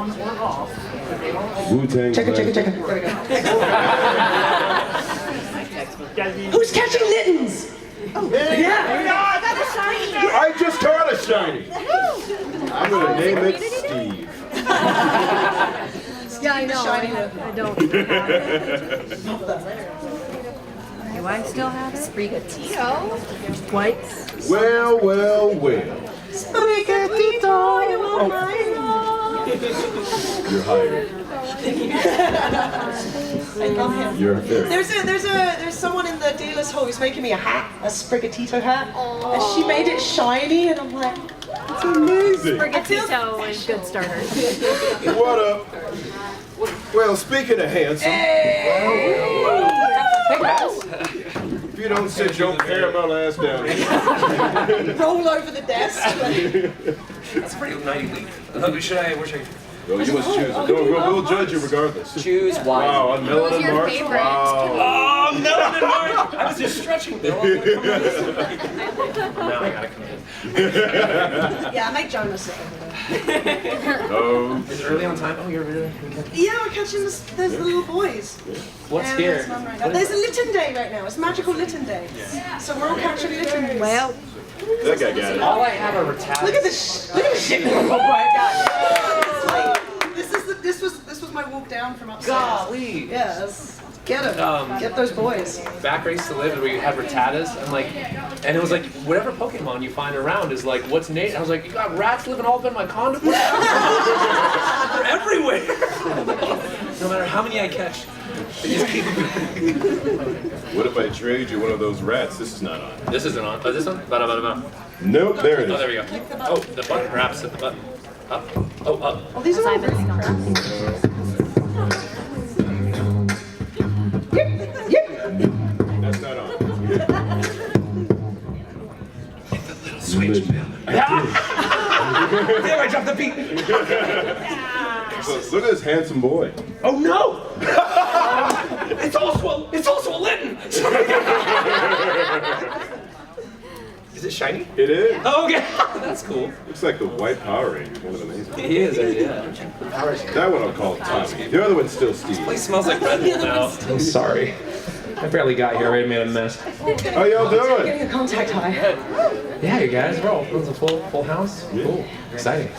on or off. Wu-Tang. Check it. There we go. Who's catching littens? Oh, yeah. I just caught a shiny. I'm gonna name it Steve. Yeah, I know. I don't. Do I still have it? Sprigatito. Whites. Well. Sprigatito, You're hired. I love him. You're very. There's someone in the dealer's hall who's making me a hat, a Sprigatito hat, and she made it shiny, and I'm like, it's amazing. Sprigatito is good starter. What up? Well, speaking of handsome. Hey guys. If you don't sit your caramel ass down. Roll over the desk. That's pretty nightly. Where should I? No, you must choose. We'll judge you regardless. Choose wisely. Wow, on Melon and March. favorite? Wow. Oh, Melon and March! I was just stretching. Now I gotta come in. Yeah, I make Jonah Scott. Oh. Is it early on time? Oh, you're really. Yeah, we're catching those little boys. What's And here? there's one right now. There's a Litten Day right now. It's magical Litten Day. So we're all catching Littens. Well, That guy got it. All I have are Rattata. Look at this! Look at the shit! Oh my god! This was my walk down from upstairs. Golly. Yes. Get them. Get those boys. Back race to live, we had Rattatas, and it was like whatever Pokemon you find around is like, what's Nate? I was like, you got rats living all up in my condo? They're everywhere. No matter how many I catch, they just keep. What if I trade you one of those rats? This is not on. This isn't on. Oh, this one? Ba-da-ba-da-ba. Nope, there it Oh, is. there we go. Oh, the button grabs at the button. Up. Oh, up. Oh, these are all really crap. That's not on. Switch. Damn, I dropped the beat. Look at this handsome boy. Oh no! It's also a Litten. Is it shiny? It is. Oh, okay. That's cool. Looks like the white Power Ranger. One of the amazing. He is, yeah. That one I'll call Tommy. The other one's still Steve. Place smells like Red Bull now. I'm sorry. I barely got here. I already made a mess. How y'all doing? Getting a contact high. Yeah, you guys. We're all. It was a full house. Yeah. Cool. Exciting.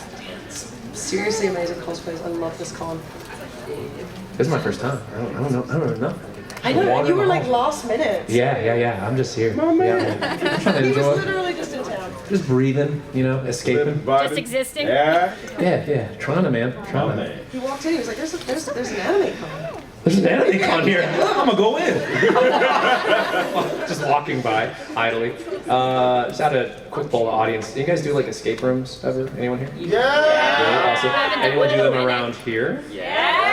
Seriously amazing cosplays. I love this con. This is my first time. I don't know. I know, you were like last minute. Yeah. I'm just here. My man. Yeah. I'm trying to He was enjoy. literally just in town. Just breathing, escaping. just existing. Yeah. Yeah. Trying to, man. Trying to. Man. He walked in, he was like, there's an anime con. There's an anime con here. I'm gonna go in. Just walking by idly. Just had a quick poll of the audience. Do you guys do like escape rooms ever? Anyone here? Yeah. Really awesome. Anyone do them around here? Yes.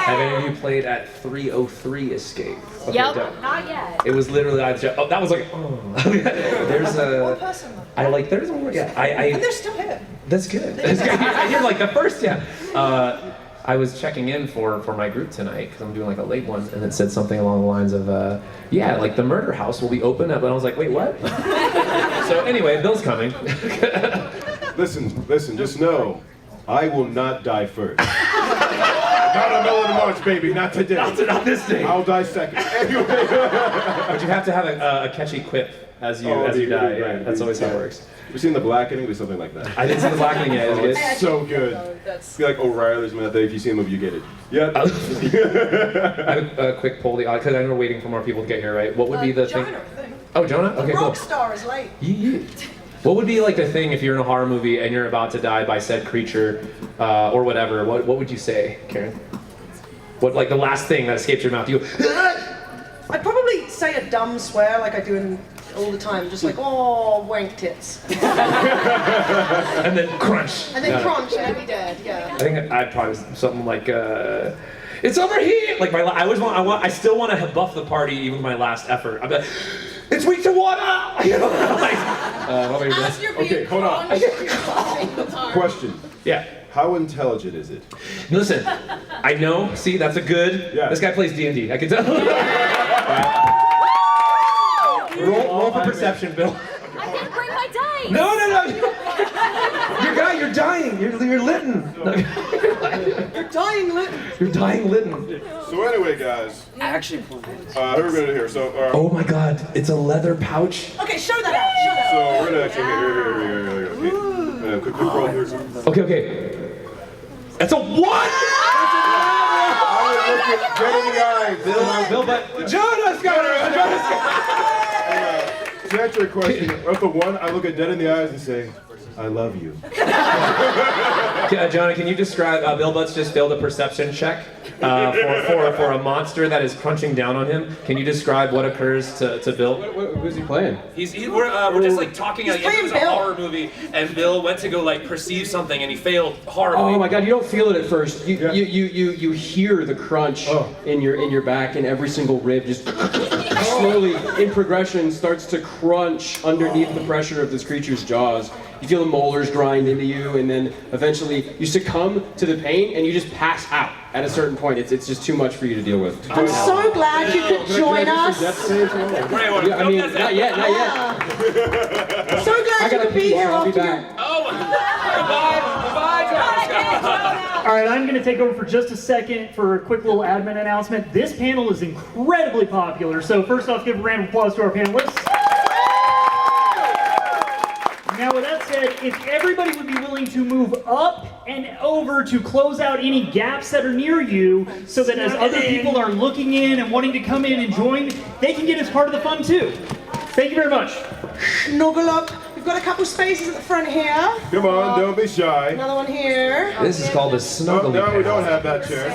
Have any of you played at 303 Escape? Okay, Yep. dope. Not yet. It was literally that was like, oh. There's One a. person. There's one more. Yeah. And they're still here. That's good. That's good. You're like the first, yeah. I was checking in for my group tonight because I'm doing like a late one, and it said something along the lines of, like the murder house will be open up, and I was like, wait, what? So anyway, Bill's coming. Listen, just know, I will not die first. Not on Melon and March, baby, not today. Not this day. I'll die second. Anyway. But you have to have a catchy quip as you die. Yeah, that's always how it works. Have you seen The Blackening? There's something like that. I didn't see The Blackening yet. Is it good? It's so good. That's... I feel like O'Reilly's method. If you see the movie, you get it. Yep. I have a quick poll, because I know we're waiting for more people to get here, right? What would be the thing? Jonah, I think. Oh, Jonah? Okay, cool. Rockstar is late. What would be like the thing if you're in a horror movie and you're about to die by said creature or whatever? What would you say, Ciaran? What, like the last thing that escapes your mouth? You go, I'd probably say a dumb swear like I do all the time, just like, oh, wank tits. and then crunch. And then crunch and I'd be dead, yeah. I think I'd probably something like, it's over here! Like I still want to buff the party even my last effort. I'm like, it's weak to water! You know, like, what about As you're being Okay, hold on. crunched. Question. Yeah. How intelligent is it? Listen, I know, see, that's a good, Yeah. This guy plays D&D, I can tell. roll for perception, Bill. I didn't bring my dice. No. You're dying, you're Litten. You're dying, Lytton. You're dying, Lytton. So anyway, guys, Action who are we gonna do here? So, Oh my God, it's a leather pouch. Okay, show that out. Show that out. so we're gonna actually here. Quick roll here. Okay. That's a what? I look at dead in the eye, Bill, but Jonah Scott. To answer your question, with the one, I look at dead in the eyes and say, I love you. Jonah, can you describe? Bill Butts just failed a perception check for a monster that is crunching down on him. Can you describe what occurs to Bill? Who's he playing? We're just like talking. Like, it was a Bill. horror movie, and Bill went to go like perceive something, and he failed horribly. Oh my God! You don't feel it at first. You hear the crunch in your back, and every single rib just slowly, in progression, starts to crunch underneath the pressure of this creature's jaws. You feel the molars grind into you, and then eventually you succumb to the pain, and you just pass out at a certain point. It's just too much for you to deal with. I'm so glad you could join us. Yeah, I mean, not yet. So glad you could be here I'll be after back. Goodbye, Jonah Scott. All right, I'm going to take over for just a second for a quick little admin announcement. This panel is incredibly popular, so first off, give a round of applause to our panelists. Now, with that said, if everybody would be willing to move up and over to close out any gaps that are near you, so that as other people are looking in and wanting to come in and join, they can get as part of the fun too. Thank you very much. Snuggle up. We've got a couple spaces at the front here. Come on, don't be shy. Another one here. This is called a snuggle. No, we don't have that chair.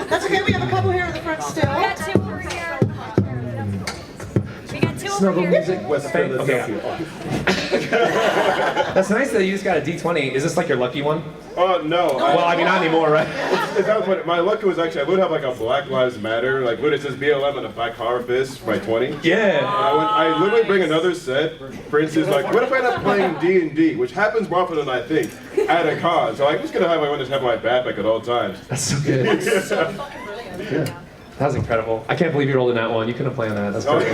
That's okay, we have a couple here at the front still. We got two over here. We got two over Snuggle here. music with Faye. Okay. That's nice that you just got a D20. Is this like your lucky one? No. Well, I mean, not anymore, right? That was my luck was actually, I would have like a Black Lives Matter, like what it says BLM and a Black Power Fist for my 20. Yeah. I literally bring another set. For instance, like, what if I end up playing D&D, which happens more often than I think, at a con. So I'm just gonna have my one just have my backpack at all times. That's so good. Yeah. That was incredible. I can't believe you rolled in that one. You couldn't have planned that. That's great.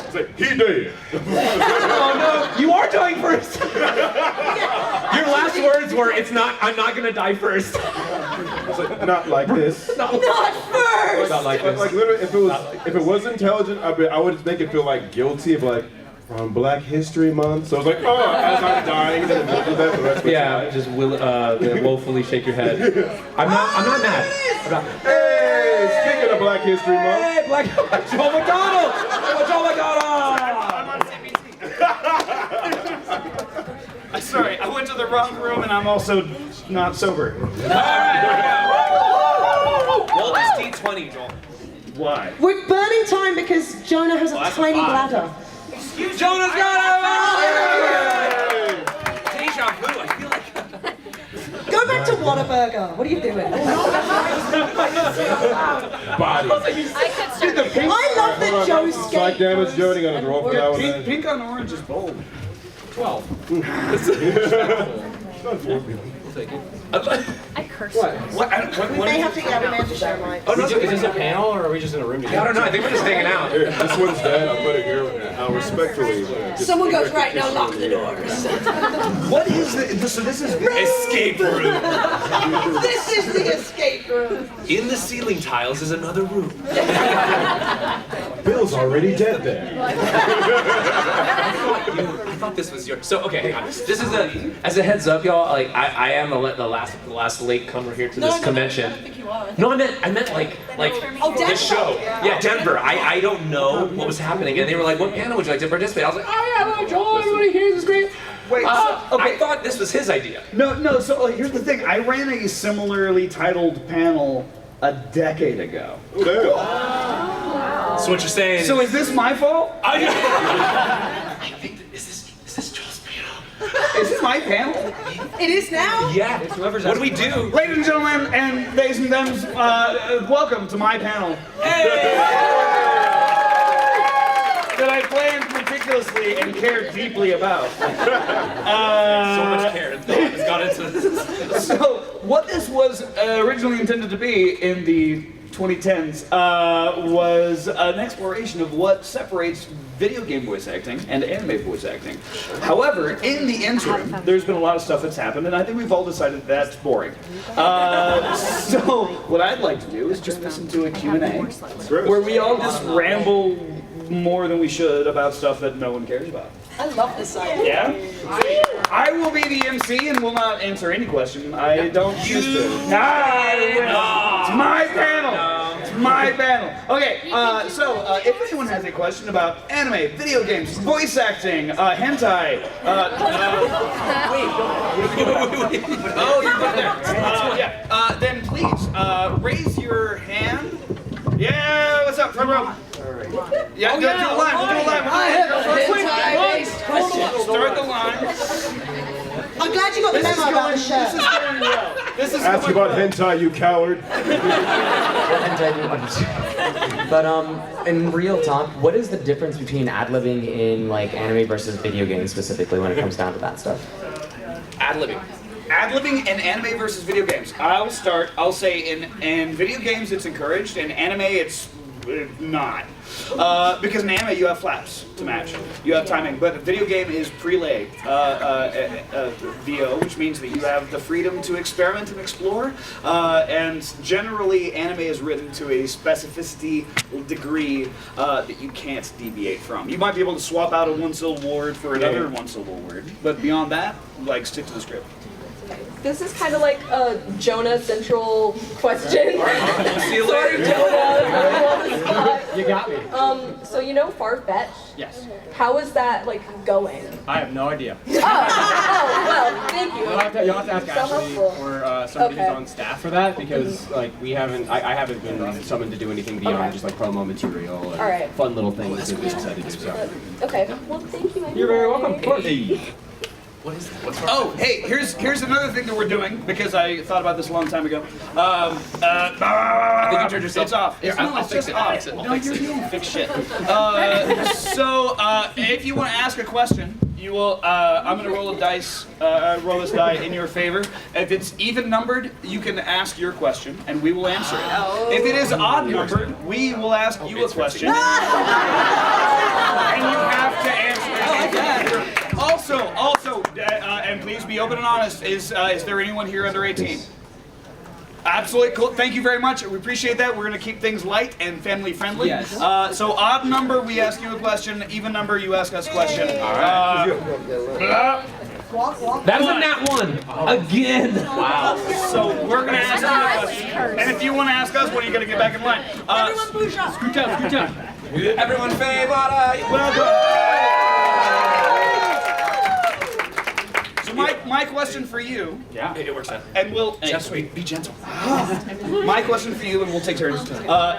It's like, he did. Oh no, you are dying first. Your last words were, I'm not gonna die first. It's like, not like this. Not first! Not like this. Like literally, if it was intelligent, I would make it feel like guilty of like, from Black History Month. So I was like, oh, as I'm dying, then we'll do that for the rest of the time. Yeah, just woefully shake your head. I'm not mad. Hey, speaking of Black History Month. Hey, Joe McDonald! Joe McDonald! Sorry, I went to the wrong room and I'm also not sober. Roll this D20, Joel. Why? We're burning time because Jonah has a tiny bladder. Jonah's got it! Deja vu, I feel like. Go back to Whataburger. What are you doing? Body. I love that Joe's Side skate. damage, Jody got a draw for that one. Pink on orange is bold. 12. I cursed. We may have to share mine. Oh, no, Is this a panel, or are we just in a room together? I don't know, I think we're just hanging out. Here, this one's dead. I'll put it here. I'll respectfully. Someone goes, right, now lock the doors. What is this? So this is Escape room. This is the escape room. In the ceiling tiles is another room. Bill's already dead there. I thought this was yours. So, okay, hang on. This is as a heads up, y'all. Like I am the last late comer here to this convention. I don't think you are. No, I meant like Oh, Denver. the show. Yeah, Denver. I don't know what was happening, and they were like, "What panel would you like to participate?" I was like, "Oh yeah, well, Joel, everybody here, this is great." Wait, I thought this was his idea. No. So here's the thing. I ran a similarly titled panel a decade ago. Oh, damn. So what you're saying? So is this my fault? I think that, is this Joel's panel? Is this my panel? It is now? Yeah. What do we do? Ladies and gentlemen, and ladies and thems, welcome to my panel. That I planned meticulously and cared deeply about. So much care and thought has gone into this. So, what this was originally intended to be in the 2010s was an exploration of what separates video game voice acting and anime voice acting. However, in the interim, there's been a lot of stuff that's happened, and I think we've all decided that's boring. So what I'd like to do is just listen to a Q&A where we all just ramble more than we should about stuff that no one cares about. I love this idea. Yeah? I will be the MC and will not answer any question. I don't choose to. It's my panel. It's my panel. Okay, so if anyone has a question about anime, video games, voice acting, hentai, oh, you're good there. Then please raise your hand. Yeah, what's up, front row? Yeah, do a line. We'll do a line. Start the line. I'm glad you got the memo about the shirt. This is going well. This is Ask going about well. hentai, you coward. But in real talk, what is the difference between ad-libbing in like anime versus video games specifically when it comes down to that stuff? Ad-libbing. Ad-libbing in anime versus video games. I'll say in video games it's encouraged, in anime it's not. Because in anime you have flaps to match. You have timing, but a video game is prelay VO, which means that you have the freedom to experiment and explore. And generally anime is written to a specificity degree that you can't deviate from. You might be able to swap out a one-syllable word for another one-syllable word, but beyond that, like, stick to the script. This is kind of like a Jonah central question. Sorry, Jonah. You got me. So you know Far-Fetch? Yes. How is that like going? I have no idea. Well, thank you. You'll have to ask So Ashley helpful. or somebody Okay. who's on staff for that because like I haven't been summoned to do anything beyond just like promo material and Alright. fun little things that we decided to do. So. Okay. Well, thank you. You're very welcome. Of course. Oh, hey, here's another thing that we're doing because I thought about this a long time ago. I think you turned yourself. It's off. Here, I'll fix it. I'll fix it. No, you're doing fix shit. So if you want to ask a question, you will. I'm gonna roll a dice. Roll this die in your favor. If it's even numbered, you can ask your question, and we will answer it. If it is odd numbered, we will ask you a question, and you have to answer it. I like that. Also, and please be open and honest. Is there anyone here under 18? Absolutely cool. Thank you very much. We appreciate that. We're going to keep things light and family friendly. Yes. So odd number, we ask you a question. Even number, you ask us a question. All right. That was a nat one again. Wow. So we're going to ask you a question. And if you want to ask us, when are you going to get back in line? Everyone push up. Good job. Everyone, Faye Mata. Well done. So my question for you, It works out. and we'll Just wait. Be gentle. my question for you, and we'll take turns,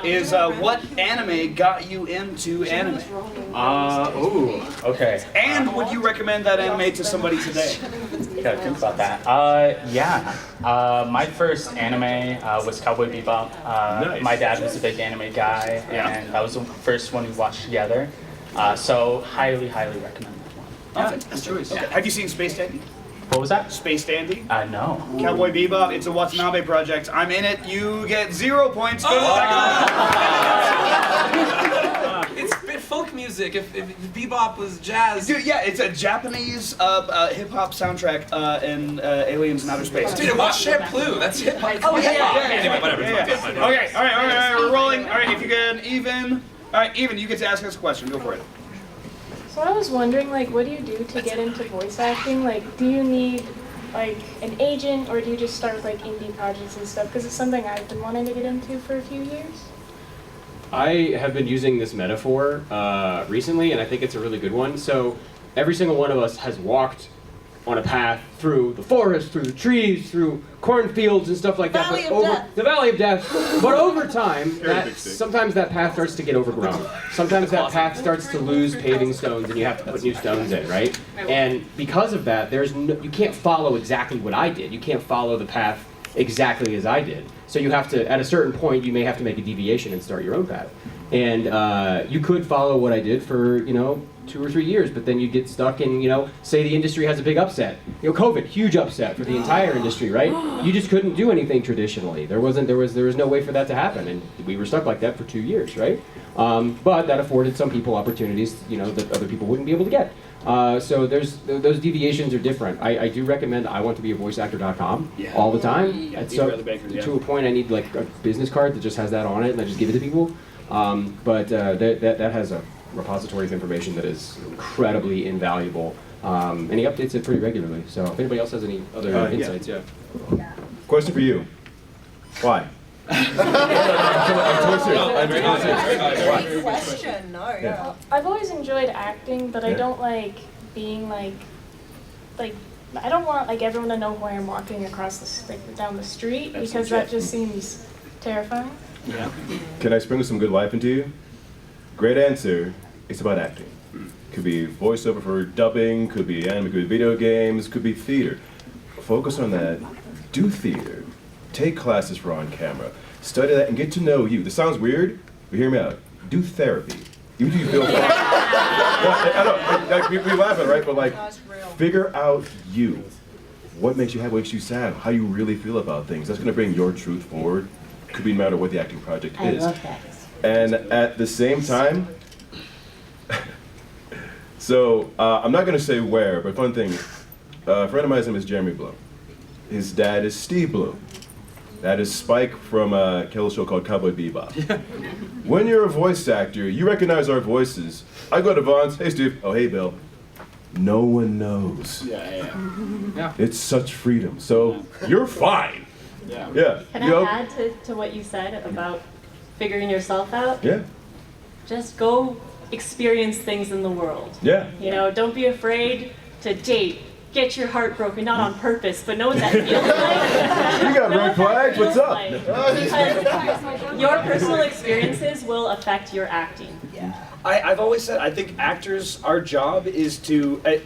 is what anime got you into anime? Okay. And would you recommend that anime to somebody today? Gotta think about that. My first anime was Cowboy Bebop. Nice. My dad was a big anime guy, and that was the first one we watched together. So highly recommend that one. That's choice. Okay. Have you seen Space Dandy? What was that? Space Dandy? No. Cowboy Bebop. It's a Watanabe project. I'm in it. You get 0 points. Go to the back. It's folk music. If bebop was jazz. Dude, yeah, it's a Japanese hip hop soundtrack in Aliens in Outer Space. Dude, watch Shampoo. That's hip hop. Oh, yeah. Anyway, whatever. Yeah. Okay, all right, we're rolling. All right, if you get even. All right, even, you get to ask us a question. Go for it. So I was wondering, like, what do you do to get into voice acting? Like, do you need, like, an agent, or do you just start with, like, indie projects and stuff? Because it's something I've been wanting to get into for a few years. I have been using this metaphor recently, and I think it's a really good one. So every single one of us has walked on a path through the forest, through the trees, through cornfields and stuff like that. Valley But of Death. the Valley of Death. But over time, big stick. sometimes that path starts to get overgrown. Sometimes that path starts to lose paving stones, and you have to put new stones in, right? And because of that, you can't follow exactly what I did. You can't follow the path exactly as I did. So you have to, at a certain point, you may have to make a deviation and start your own path. And you could follow what I did for, 2 or 3 years, but then you get stuck in, say the industry has a big upset. COVID, huge upset for the entire industry, right? You just couldn't do anything traditionally. There was no way for that to happen, and we were stuck like that for 2 years, right? But that afforded some people opportunities, that other people wouldn't be able to get. So those deviations are different. I do recommend iwanttobeavoiceactor.com all the time. To a point, I need like a business card that just has that on it, and I just give it to people. But that has a repository of information that is incredibly invaluable, and he updates it pretty regularly. So if anybody else has any other insights, Question for you. Why? Question, no. Yeah. I've always enjoyed acting, but I don't like being like I don't want like everyone to know who I am walking across down the street because that just seems terrifying. Yeah. Can I sprinkle some good life into you? Great answer. It's about acting. Could be voiceover for dubbing, could be anime, could be video games, could be theater. Focus on that. Do theater. Take classes for on camera. Study that and get to know you. This sounds weird, but hear me out. Do therapy. Even if you feel bad. I know, we laugh at it, right? But like, figure out you. What makes you happy, what makes you sad, how you really feel about things. That's gonna bring your truth forward. Could be no matter what the acting project is. I love that. And at the same time, so I'm not gonna say where, but fun thing, a friend of mine's name is Jeremy Bloom. His dad is Steve Bloom. That is Spike from a show called Cowboy Bebop. When you're a voice actor, you recognize our voices. I go to Vaughn's, hey Steve, oh hey Bill. No one knows. Yeah. It's such freedom. So you're fine. Yeah. Can I add to what you said about figuring yourself out? Yeah. Just go experience things in the world. Yeah. Don't be afraid to date. Get your heart broken, not on purpose, but know what that feels like. You got red flags, what's up? Because your personal experiences will affect your acting. Yeah. I've always said, I think actors, our job is to, I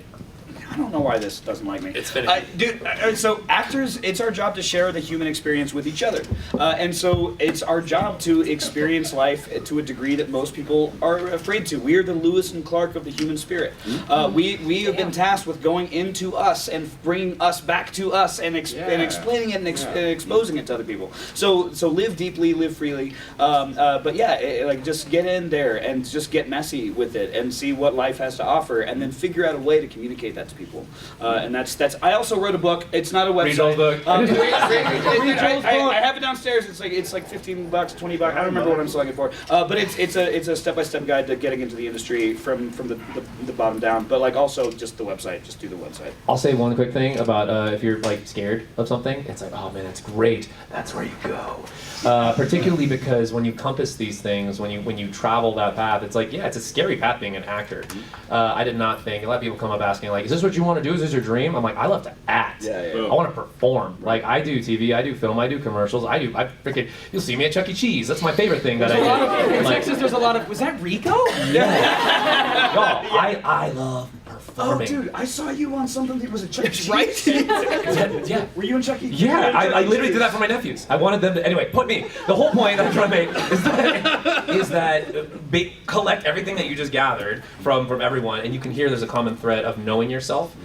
don't know why this doesn't like me. It's finished. So actors, it's our job to share the human experience with each other. And so it's our job to experience life to a degree that most people are afraid to. We are the Lewis and Clark of the human spirit. We have been tasked with going into us and bringing us back to us and explaining it and exposing it to other people. So live deeply, live freely. But yeah, just get in there and just get messy with it and see what life has to offer and then figure out a way to communicate that to people. And that's. I also wrote a book. It's not a website. Read Joel's book. I have it downstairs. It's like $15, $20. I don't remember what I'm selling it for. But it's a step-by-step guide to getting into the industry from the bottom down. But like also just the website. Just do the website. I'll say one quick thing about if you're like scared of something. It's like, oh man, it's great. That's where you go. Particularly because when you compass these things, when you travel that path, it's like, yeah, it's a scary path being an actor. I did not think. A lot of people come up asking like, is this what you want to do? Is this your dream? I'm like, I love to act. I want to perform. Like I do TV, I do film, I do commercials, I you'll see me at Chuck E. Cheese. That's my favorite thing that I do. There's a lot of. Was that Ricco? Yeah. Yo, I love performing. Oh, dude, I saw you on something that was a Chuck E. Cheese. Right? Yeah. Were you in Chuck E. Cheese? Yeah, I literally did that for my nephews. I wanted them to. Anyway, put me. The whole point I'm trying to make is that collect everything that you just gathered from everyone, and you can hear there's a common thread of knowing yourself.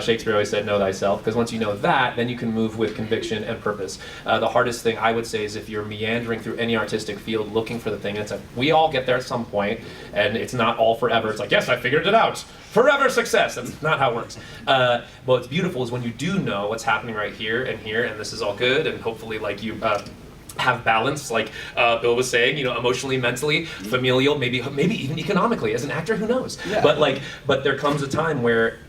Shakespeare always said, know thyself, because once you know that, then you can move with conviction and purpose. The hardest thing I would say is if you're meandering through any artistic field looking for the thing, and it's like, we all get there at some point, and it's not all forever. It's like, yes, I figured it out. Forever success. That's not how it works. What's beautiful is when you do know what's happening right here, and this is all good, and hopefully like you have balance, like Bill was saying, emotionally, mentally, familial, maybe even economically. As an actor, who knows? Yeah. But there comes a time where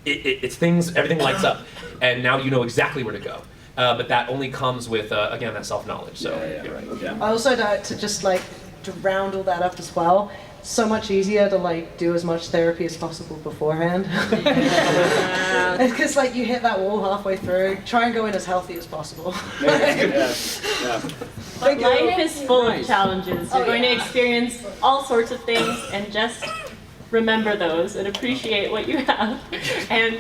it's things, everything lights up, and now you know exactly where to go. But that only comes with again that self-knowledge. So you're right. Yeah. I also to just to round all that up as well. So much easier to do as much therapy as possible beforehand. Because you hit that wall halfway through. Try and go in as healthy as possible. But life is full of challenges. You're going to experience all sorts of things, and just remember those and appreciate what you have, and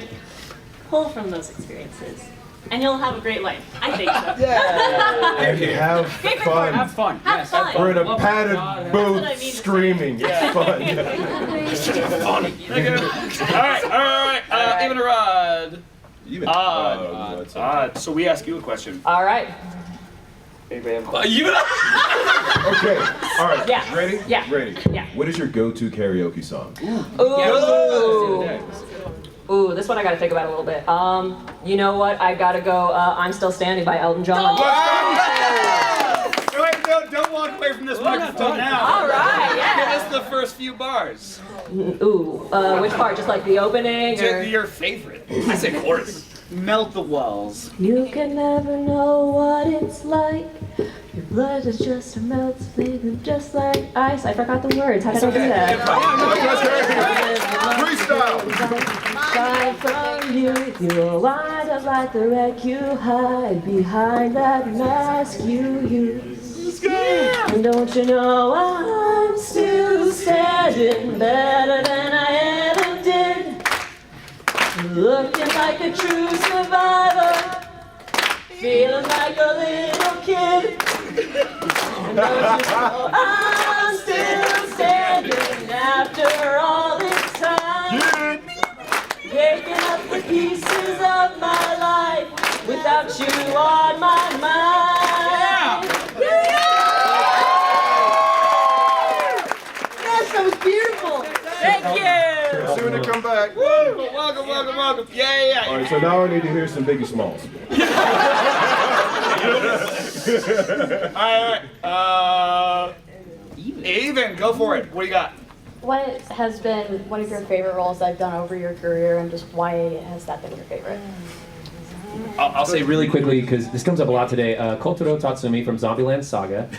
pull from those experiences. and you'll have a great life. I think so. And you have fun. Have fun. Have fun. We're in a Oh my padded God. That's booth what I mean to say. screaming. It's fun. Alright, even a rod. Even Odd. So we ask you a question. All right. Anybody have a Okay. All right. Yeah. Ready? Yeah. Ready. Yeah. What is your go-to karaoke song? Ooh, this one I gotta think about a little bit. You know what? I gotta go. I'm Still Standing by Elton John. Wait, don't walk away from this microphone now. All right, yeah. Give us the first few bars. Ooh, which part? Just like the opening, or? Your favorite. I say chorus. Melt the walls. You can never know what it's like. Your blood is just a melt, fleeting just like ice. I forgot the words. How did I do that? Freestyle. Shine from you, you'll wind up like the wreck you hide behind that mask you use. And don't you know I'm still standing better than I ever did, looking like a true survivor, feeling like a little kid. And don't you know I'm still standing after all this time, picking up the pieces of my life without you on my mind. Yes, that was beautiful. Thank you. Soon to come back. Woo! Welcome. Yeah. All right. So now I need to hear some Biggie Smalls. Alright, Even, go for it. What do you got? What has been one of your favorite roles I've done over your career, and just why has that been your favorite? I'll say really quickly, because this comes up a lot today, Kotaro Tatsumi from Zombieland Saga.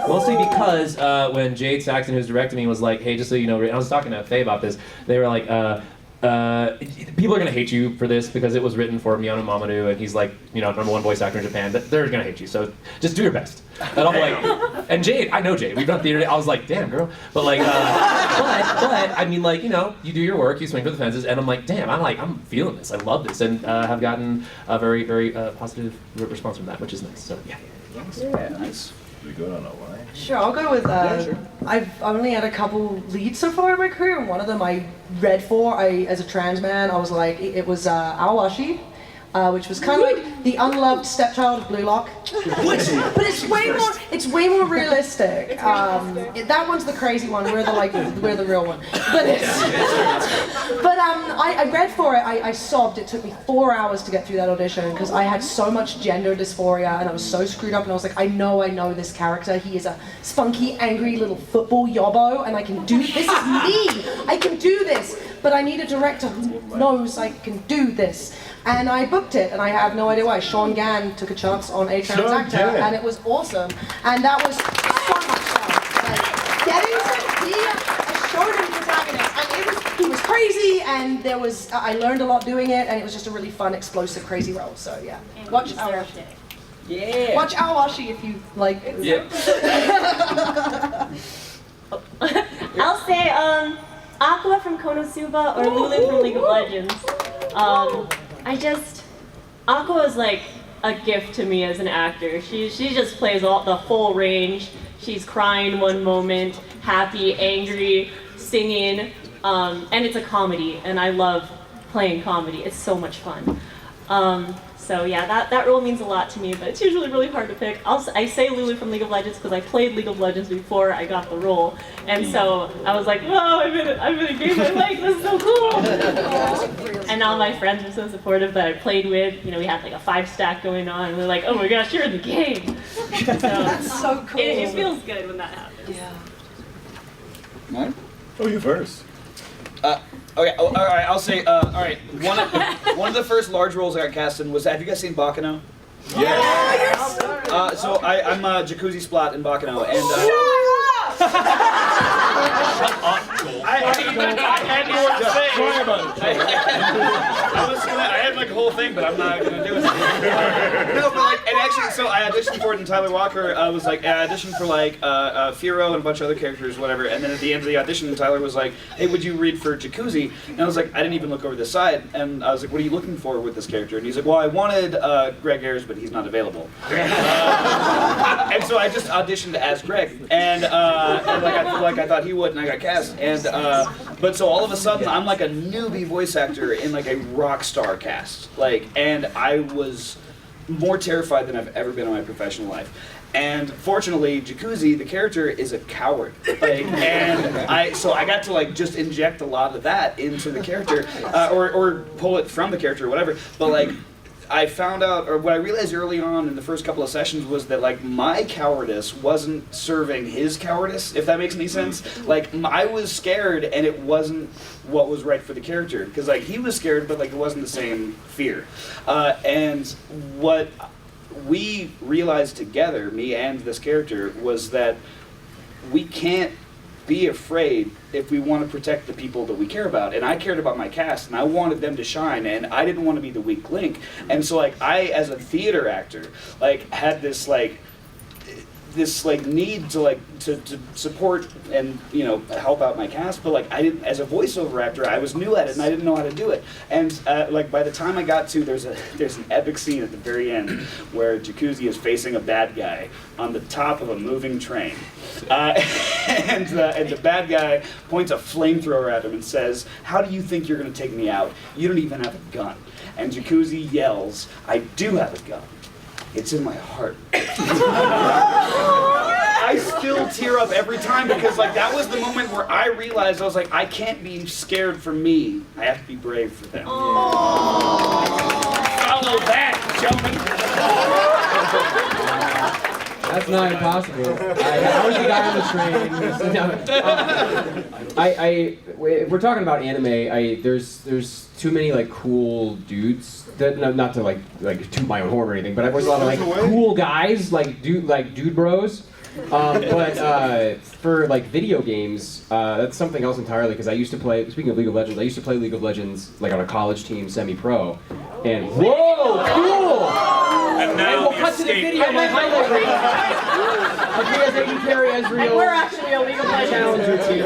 Mostly because when Jade Saxon, who's directing me, was like, hey, just so you know, I was talking to Faye about this, they were like, people are gonna hate you for this because it was written for Miyano Mamoru, and he's like, #1 voice actor in Japan. They're gonna hate you, so just do your best. And I'm like, and Jade, I know Jade. We've done theater. I was like, damn, girl. But like, but I mean, like, you do your work, you swing for the fences, and I'm like, damn, I'm feeling this. I love this, and have gotten a very, very positive response from that, which is nice. So yeah. Nice. We good on a line? Sure, I'll go with, I've only had a couple leads so far in my career, and one of them I read for, as a trans man, I was like, it was Awashi, which was kind of like the unloved stepchild of Blue Lock. But it's way more realistic. That one's the crazy one, we're the real one. But I read for it, I sobbed. It took me 4 hours to get through that audition because I had so much gender dysphoria and I was so screwed up, and I was like, I know this character. He is a spunky, angry little football yobbo, and I can do this. Is me. I can do this. But I need a director who knows I can do this. And I booked it, and I have no idea why. Sean Gann took a chance on a trans actor, and it was awesome. And that was so much fun. Like, getting to be a shonen protagonist, and he was crazy, and I learned a lot doing it, and it was just a really fun, explosive, crazy role. So yeah, watch Awashi. Yeah. Watch Awashi if you like. Yep. I'll say Aqua from Konosuba or Lulu from League of Legends. Aqua is like a gift to me as an actor. She just plays the full range. She's crying one moment, happy, angry, singing, and it's a comedy, and I love playing comedy. It's so much fun. So yeah, that role means a lot to me, but it's usually really hard to pick. I say Lulu from League of Legends because I played League of Legends before I got the role, and so I was like, whoa, I'm in a game I like, this is so cool! And all my friends were so supportive that I played with. We had like a 5-stack going on, and they're like, oh my gosh, you're in the game! So, that's so cool. It feels good when that happens. Yeah. Right? Oh, you first. Okay, all right, I'll say, all right, one of the first large roles I got cast in was, have you guys seen Bakano? Yes. So I'm Jacuzzi Splat in Bakano, and I had more to say. Sorry about it. I had like a whole thing, but I'm not gonna do it. No, but like and actually, so I auditioned for it, and Tyler Walker was like, I auditioned for like Firo and a bunch of other characters, whatever. And then at the end of the audition, Tyler was like, "Hey, would you read for Jacuzzi?" And I was like, I didn't even look over the side, and I was like, "What are you looking for with this character?" And he's like, "Well, I wanted Greg Ayers, but he's not available." And so I just auditioned as Greg, and like I thought he would, and I got cast. And but so all of a sudden, I'm like a newbie voice actor in like a rock star cast, and I was more terrified than I've ever been in my professional life. And fortunately, Jacuzzi, the character, is a coward. So I got to just inject a lot of that into the character, or pull it from the character or whatever. But I found out, or what I realized early on in the first couple of sessions was that my cowardice wasn't serving his cowardice, if that makes any sense. I was scared and it wasn't what was right for the character. Because he was scared, but it wasn't the same fear. And what we realized together, me and this character, was that we can't be afraid if we want to protect the people that we care about. And I cared about my cast, and I wanted them to shine, and I didn't want to be the weak link. And so I, as a theater actor, had this need to support and help out my cast, but I didn't, as a voiceover actor, I was new at it and I didn't know how to do it. And by the time I got to, there's an epic scene at the very end where Jacuzzi is facing a bad guy on the top of a moving train, and the bad guy points a flamethrower at him and says, "How do you think you're going to take me out? You don't even have a gun." And Jacuzzi yells, "I do have a gun. It's in my heart." I still tear up every time because that was the moment where I realized, I was like, I can't be scared for me. I have to be brave for them. Follow that, gentlemen. That's not impossible. I was the guy on the train. We're talking about anime. There's too many cool dudes. Not to toot my own horn or anything, but I've always a lot of cool guys, dude bros. But for video games, that's something else entirely. Because I used to play. Speaking of League of Legends, I used to play League of Legends on a college team, semi-pro. And whoa, cool! And now we'll cut to the video. My highlight reel. Andrea's AD carry Ezreal. We're actually a League of Legends Challenger team.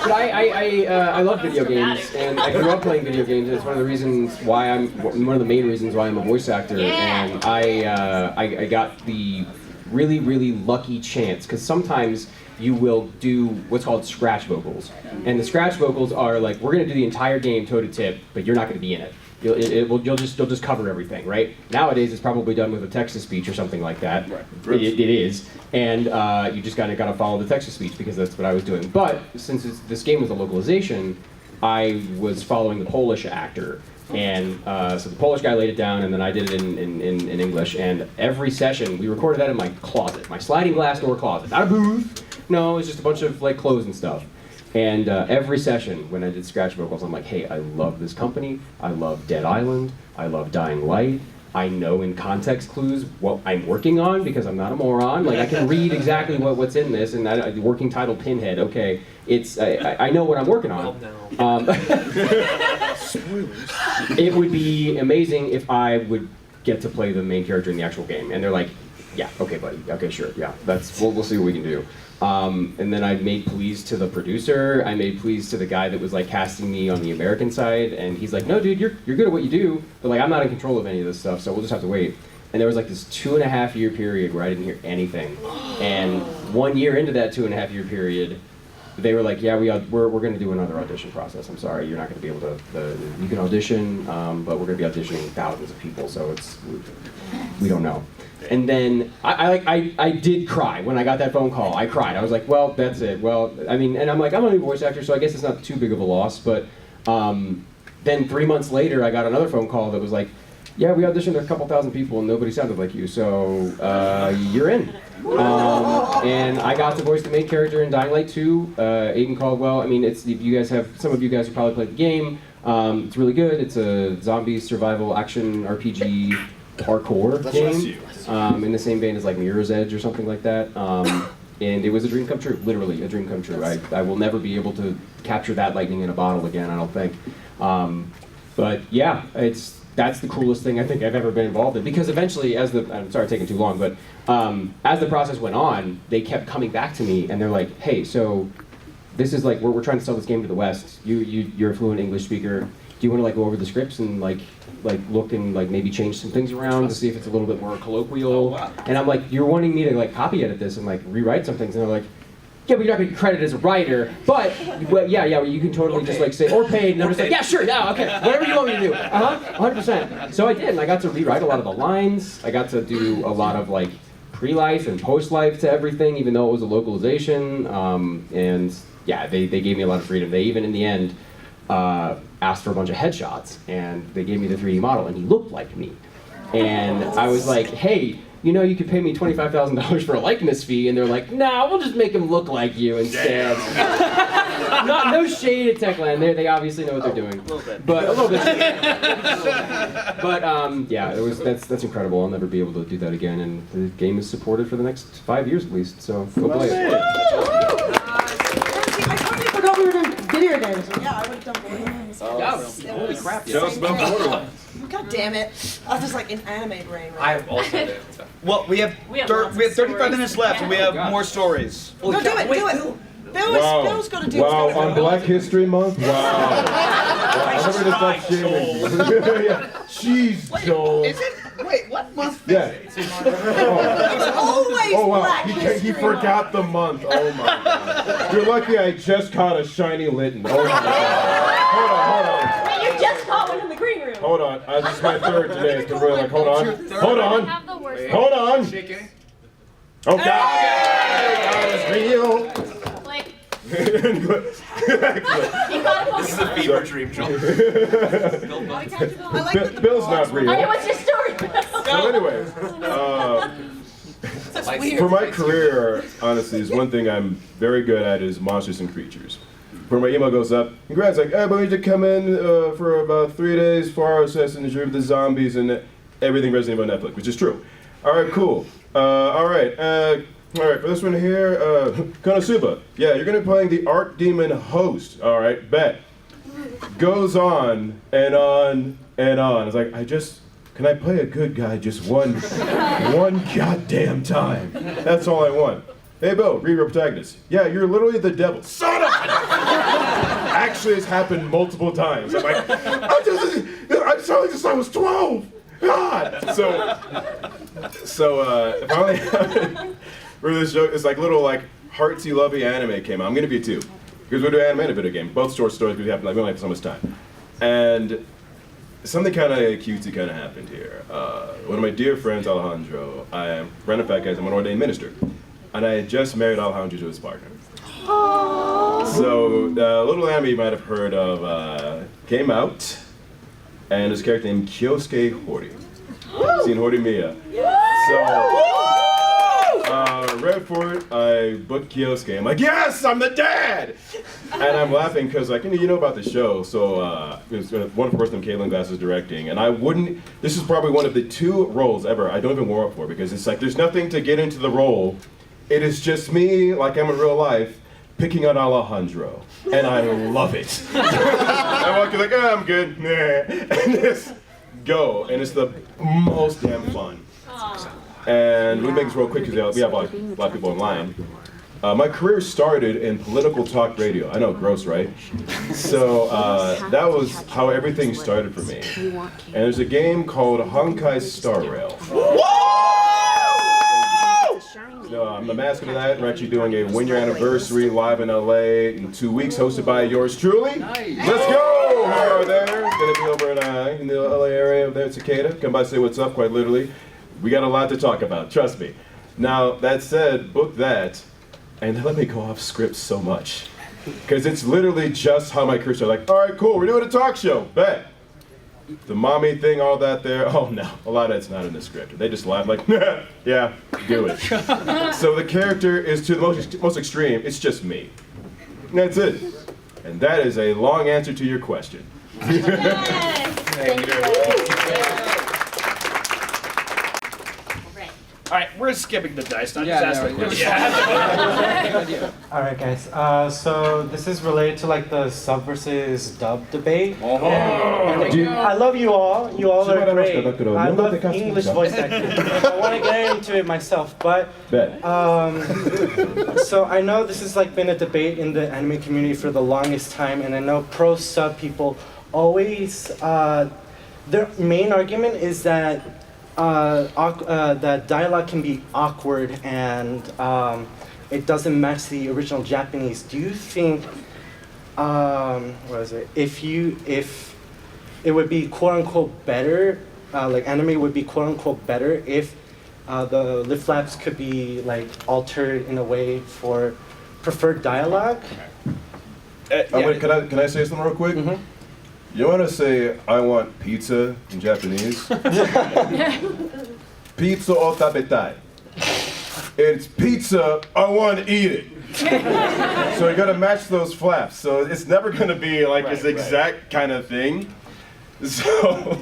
But I love video games, and I grew up playing video games. It's one of the main reasons why I'm a voice actor. And I got the really, really lucky chance, because sometimes you will do what's called scratch vocals. And the scratch vocals are we're going to do the entire game toe to tip, but you're not going to be in it. You'll just cover everything, right? Nowadays, it's probably done with a text-to-speech or something like that. Right. It is, and you just kind of got to follow the text-to-speech because that's what I was doing. But since this game was a localization, I was following the Polish actor, and so the Polish guy laid it down, and then I did it in English. And every session, we recorded that in my closet, my sliding glass door closet, not a booth. No, it's just a bunch of clothes and stuff. And every session, when I did scratch vocals, I'm like, hey, I love this company. I love Dead Island. I love Dying Light. I know in context clues what I'm working on because I'm not a moron. I can read exactly what's in this, and the working title Pinhead. Okay, I know what I'm working on. It would be amazing if I would get to play the main character in the actual game, and they're like, yeah, okay, buddy, okay, sure, yeah, we'll see what we can do. And then I made pleas to the producer. I made pleas to the guy that was casting me on the American side, and he's like, "No, dude, you're good at what you do, but I'm not in control of any of this stuff, so we'll just have to wait." And there was this 2.5 year period where I didn't hear anything, and 1 year into that 2.5 year period, they were like, "Yeah, we're going to do another audition process. I'm sorry, you're not going to be able to. You can audition, but we're going to be auditioning thousands of people, so we don't know." And then I did cry when I got that phone call. I cried. I was like, well, that's it. Well, and I'm like, I'm a new voice actor, so I guess it's not too big of a loss. But then 3 months later, I got another phone call that was like, yeah, we auditioned a couple thousand people and nobody sounded like you, so you're in. And I got to voice the main character in Dying Light 2, Aiden Caldwell. Some of you guys have probably played the game. It's really good. It's a zombie survival action RPG parkour game. In the same vein as Mirror's Edge or something like that. And it was a dream come true, literally a dream come true. I will never be able to capture that lightning in a bottle again, I don't think. But yeah, that's the coolest thing I think I've ever been involved in. Because eventually, I'm sorry taking too long, but as the process went on, they kept coming back to me and they're like, hey, so this is like, we're trying to sell this game to the West. You're a fluent English speaker. Do you want to like go over the scripts and like look and like maybe change some things around to see if it's a little bit more colloquial? Oh, wow. And I'm like, you're wanting me to like copy edit this and like rewrite some things? And they're like, yeah, but you're not going to get credit as a writer, but yeah, you can totally just like say, or paid, and I'm just like, yeah, sure, yeah, okay, whatever you want me to do, 100%. So I did, and I got to rewrite a lot of the lines, I got to do a lot of like pre-life and post-life to everything, even though it was a localization, and yeah, they gave me a lot of freedom. They even, in the end, asked for a bunch of headshots, and they gave me the 3D model, and he looked like me. And I was like, hey, you know, you could pay me $25,000 for a likeness fee, and they're like, nah, we'll just make him look like you instead. No shade at Techland, they obviously know what they're doing. A little bit. But a little bit. But yeah, that's incredible. I'll never be able to do that again, and the game is supported for the next 5 years at least, so go play it. I totally forgot we were doing video games. Yeah, I would have done games. Holy crap! Tell us about Borderlands. God damn it! I was just like in anime brain. I have also did. Well, we have 35 minutes left, and we have more stories. No, do it. Bill's got to do it. Wow, on Black History Month? Wow. I'm never gonna stop shaming you. Yeah. Jeez, Joel. Is it? Wait, what month? Yeah. It's always Oh wow, Black he History forgot the month. Oh my god. You're lucky I just caught a shiny Litten. Oh my god. Hold on. Wait, you just caught one in the green room. Hold on. This is my third today. It's really like, hold on. Hold on. Shaking. Oh god. God is real. Like, Exactly. This is a fever dream, Joel. Bill's not real. okay, what's your story? So anyways, for my career, honestly, is one thing I'm very good at is monsters and creatures. When my email goes up, congrats, like, hey, we need to come in for about 3 days, 4 hours session to dream the zombies and everything Resident Evil on Netflix, which is true. All right, cool. All right, for this one here, Konosuba. Yeah, you're gonna be playing the Art Demon host. All right, bet. Goes on and on and on. It's like, can I play a good guy just one goddamn time? That's all I want. Hey, Bill, read your protagonist. Yeah, you're literally the devil. Son of Actually, it's happened multiple times. I'm like, I'm telling you, I was 12. God. So finally, for this joke, it's like little like heartsy, lovey anime came out. I'm gonna be 2 because we're doing anime and a video game, both short stories because we don't have so much time. And something kind of cutesy kind of happened here. One of my dear friends, Alejandro, I am random fact guys. I'm an ordained minister, and I had just married Alejandro to his partner. So the little anime you might have heard of came out, and his character named Kyosuke Hori. Seen Horimiya. So read for it. I booked Kyosuke. I'm like, yes, I'm the dad. And I'm laughing because like you know about the show. So it was one person Caitlin Glass is directing, and I wouldn't. This is probably one of the 2 roles ever I don't even warm up for because it's like there's nothing to get into the role. It is just me, like I'm in real life, picking on Alejandro, and I love it. I walk in like, oh, I'm good, and just go, and it's the most damn fun. And we make this real quick because we have a lot of people online. My career started in political talk radio. I know, gross, right? So that was how everything started for me. And there's a game called Honkai Star Rail. So I'm the mascot of that. We're actually doing a 1-year anniversary live in LA in 2 weeks, hosted by yours truly. Nice. Let's go! We are there. Gonna be over in the LA area there at Cicada. Come by, say what's up, quite literally. We got a lot to talk about, trust me. Now, that said, book that, and let me go off script so much. Because it's literally just how my career started. Like, all right, cool, we're doing a talk show, bet. The mommy thing, all that there, oh no, a lot of that's not in the script. They just laugh like, yeah, do it. So the character is to the most extreme, it's just me. And that's it. And that is a long answer to your question. Thank you very much. All right, we're skipping the dice. Not Yeah, just ask no, the question. yeah. All right, guys. So this is related to like the sub versus dub debate. Oh. And I love you all. You all are great. I No, love English voice acting. I want to get into it myself, but so I know this has like been a debate in the anime community for the longest time, and I know pro sub people always their main argument is that that dialogue can be awkward and it doesn't match the original Japanese. Do you think, if it would be quote unquote better, like anime would be quote unquote better if the lip flaps could be like altered in a way for preferred dialogue? Can I say something real quick? Mm-hmm. You want to say I want pizza in Japanese? Pizza o tabetai. It's pizza, I want to eat it. So you gotta match those flaps. So it's never gonna be like this exact kind of thing. So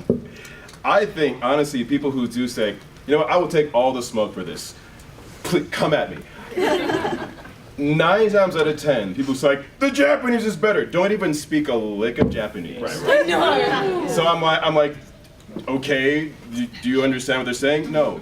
I think, honestly, people who do say, you know what, I will take all the smoke for this. Please, come at me. 9 times out of 10, people say, like, the Japanese is better. Don't even speak a lick of Japanese. So I'm like, okay, do you understand what they're saying? No.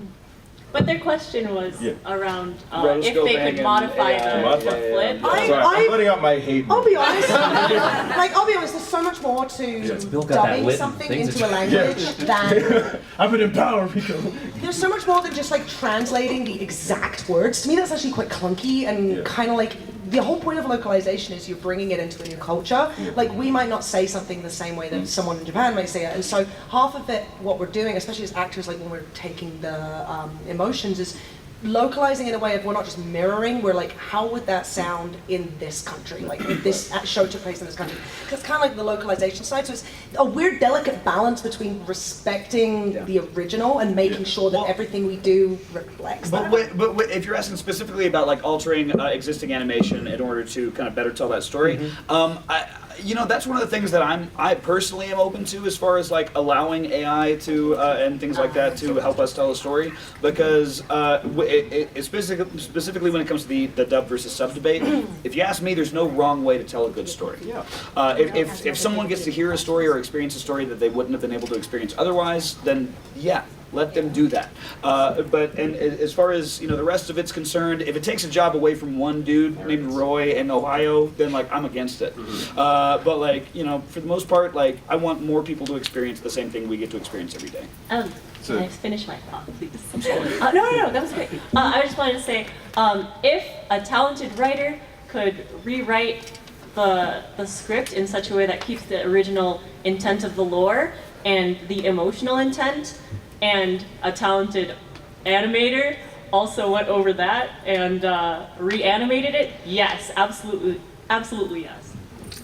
But their question was around Rose if go they bang could modify and- the flip. Sorry, I'm letting out my hate. I'll be honest. I'll be honest. There's so much more to Bill got that dubbing lit something things into a that- language than. I've been in power, Ricco. There's so much more than just like translating the exact words. To me, that's actually quite clunky and kind of like the whole point of localization is you're bringing it into a new culture. Like we might not say something the same way that someone in Japan might say it, and so half of it, what we're doing, especially as actors, like when we're taking the emotions, is localizing in a way of we're not just mirroring, we're like, how would that sound in this country? Like if this show took place in this country. Because it's kind of like the localization side, so it's a weird delicate balance between respecting the original and making sure that everything we do reflects that. But if you're asking specifically about like altering existing animation in order to kind of better tell that story, that's one of the things that I personally am open to as far as like allowing AI to and things like that to help us tell a story, because specifically when it comes to the dub versus sub debate, if you ask me, there's no wrong way to tell a good story. If someone gets to hear a story or experience a story that they wouldn't have been able to experience otherwise, then let them do that. But as far as the rest of it's concerned, if it takes a job away from one dude named Roy in Ohio, then like I'm against it. But like for the most part, like I want more people to experience the same thing we get to experience every day. Can I finish my thought, please? No, that was great. I just wanted to say, if a talented writer could rewrite the script in such a way that keeps the original intent of the lore and the emotional intent, and a talented animator also went over that and reanimated it, yes, absolutely yes.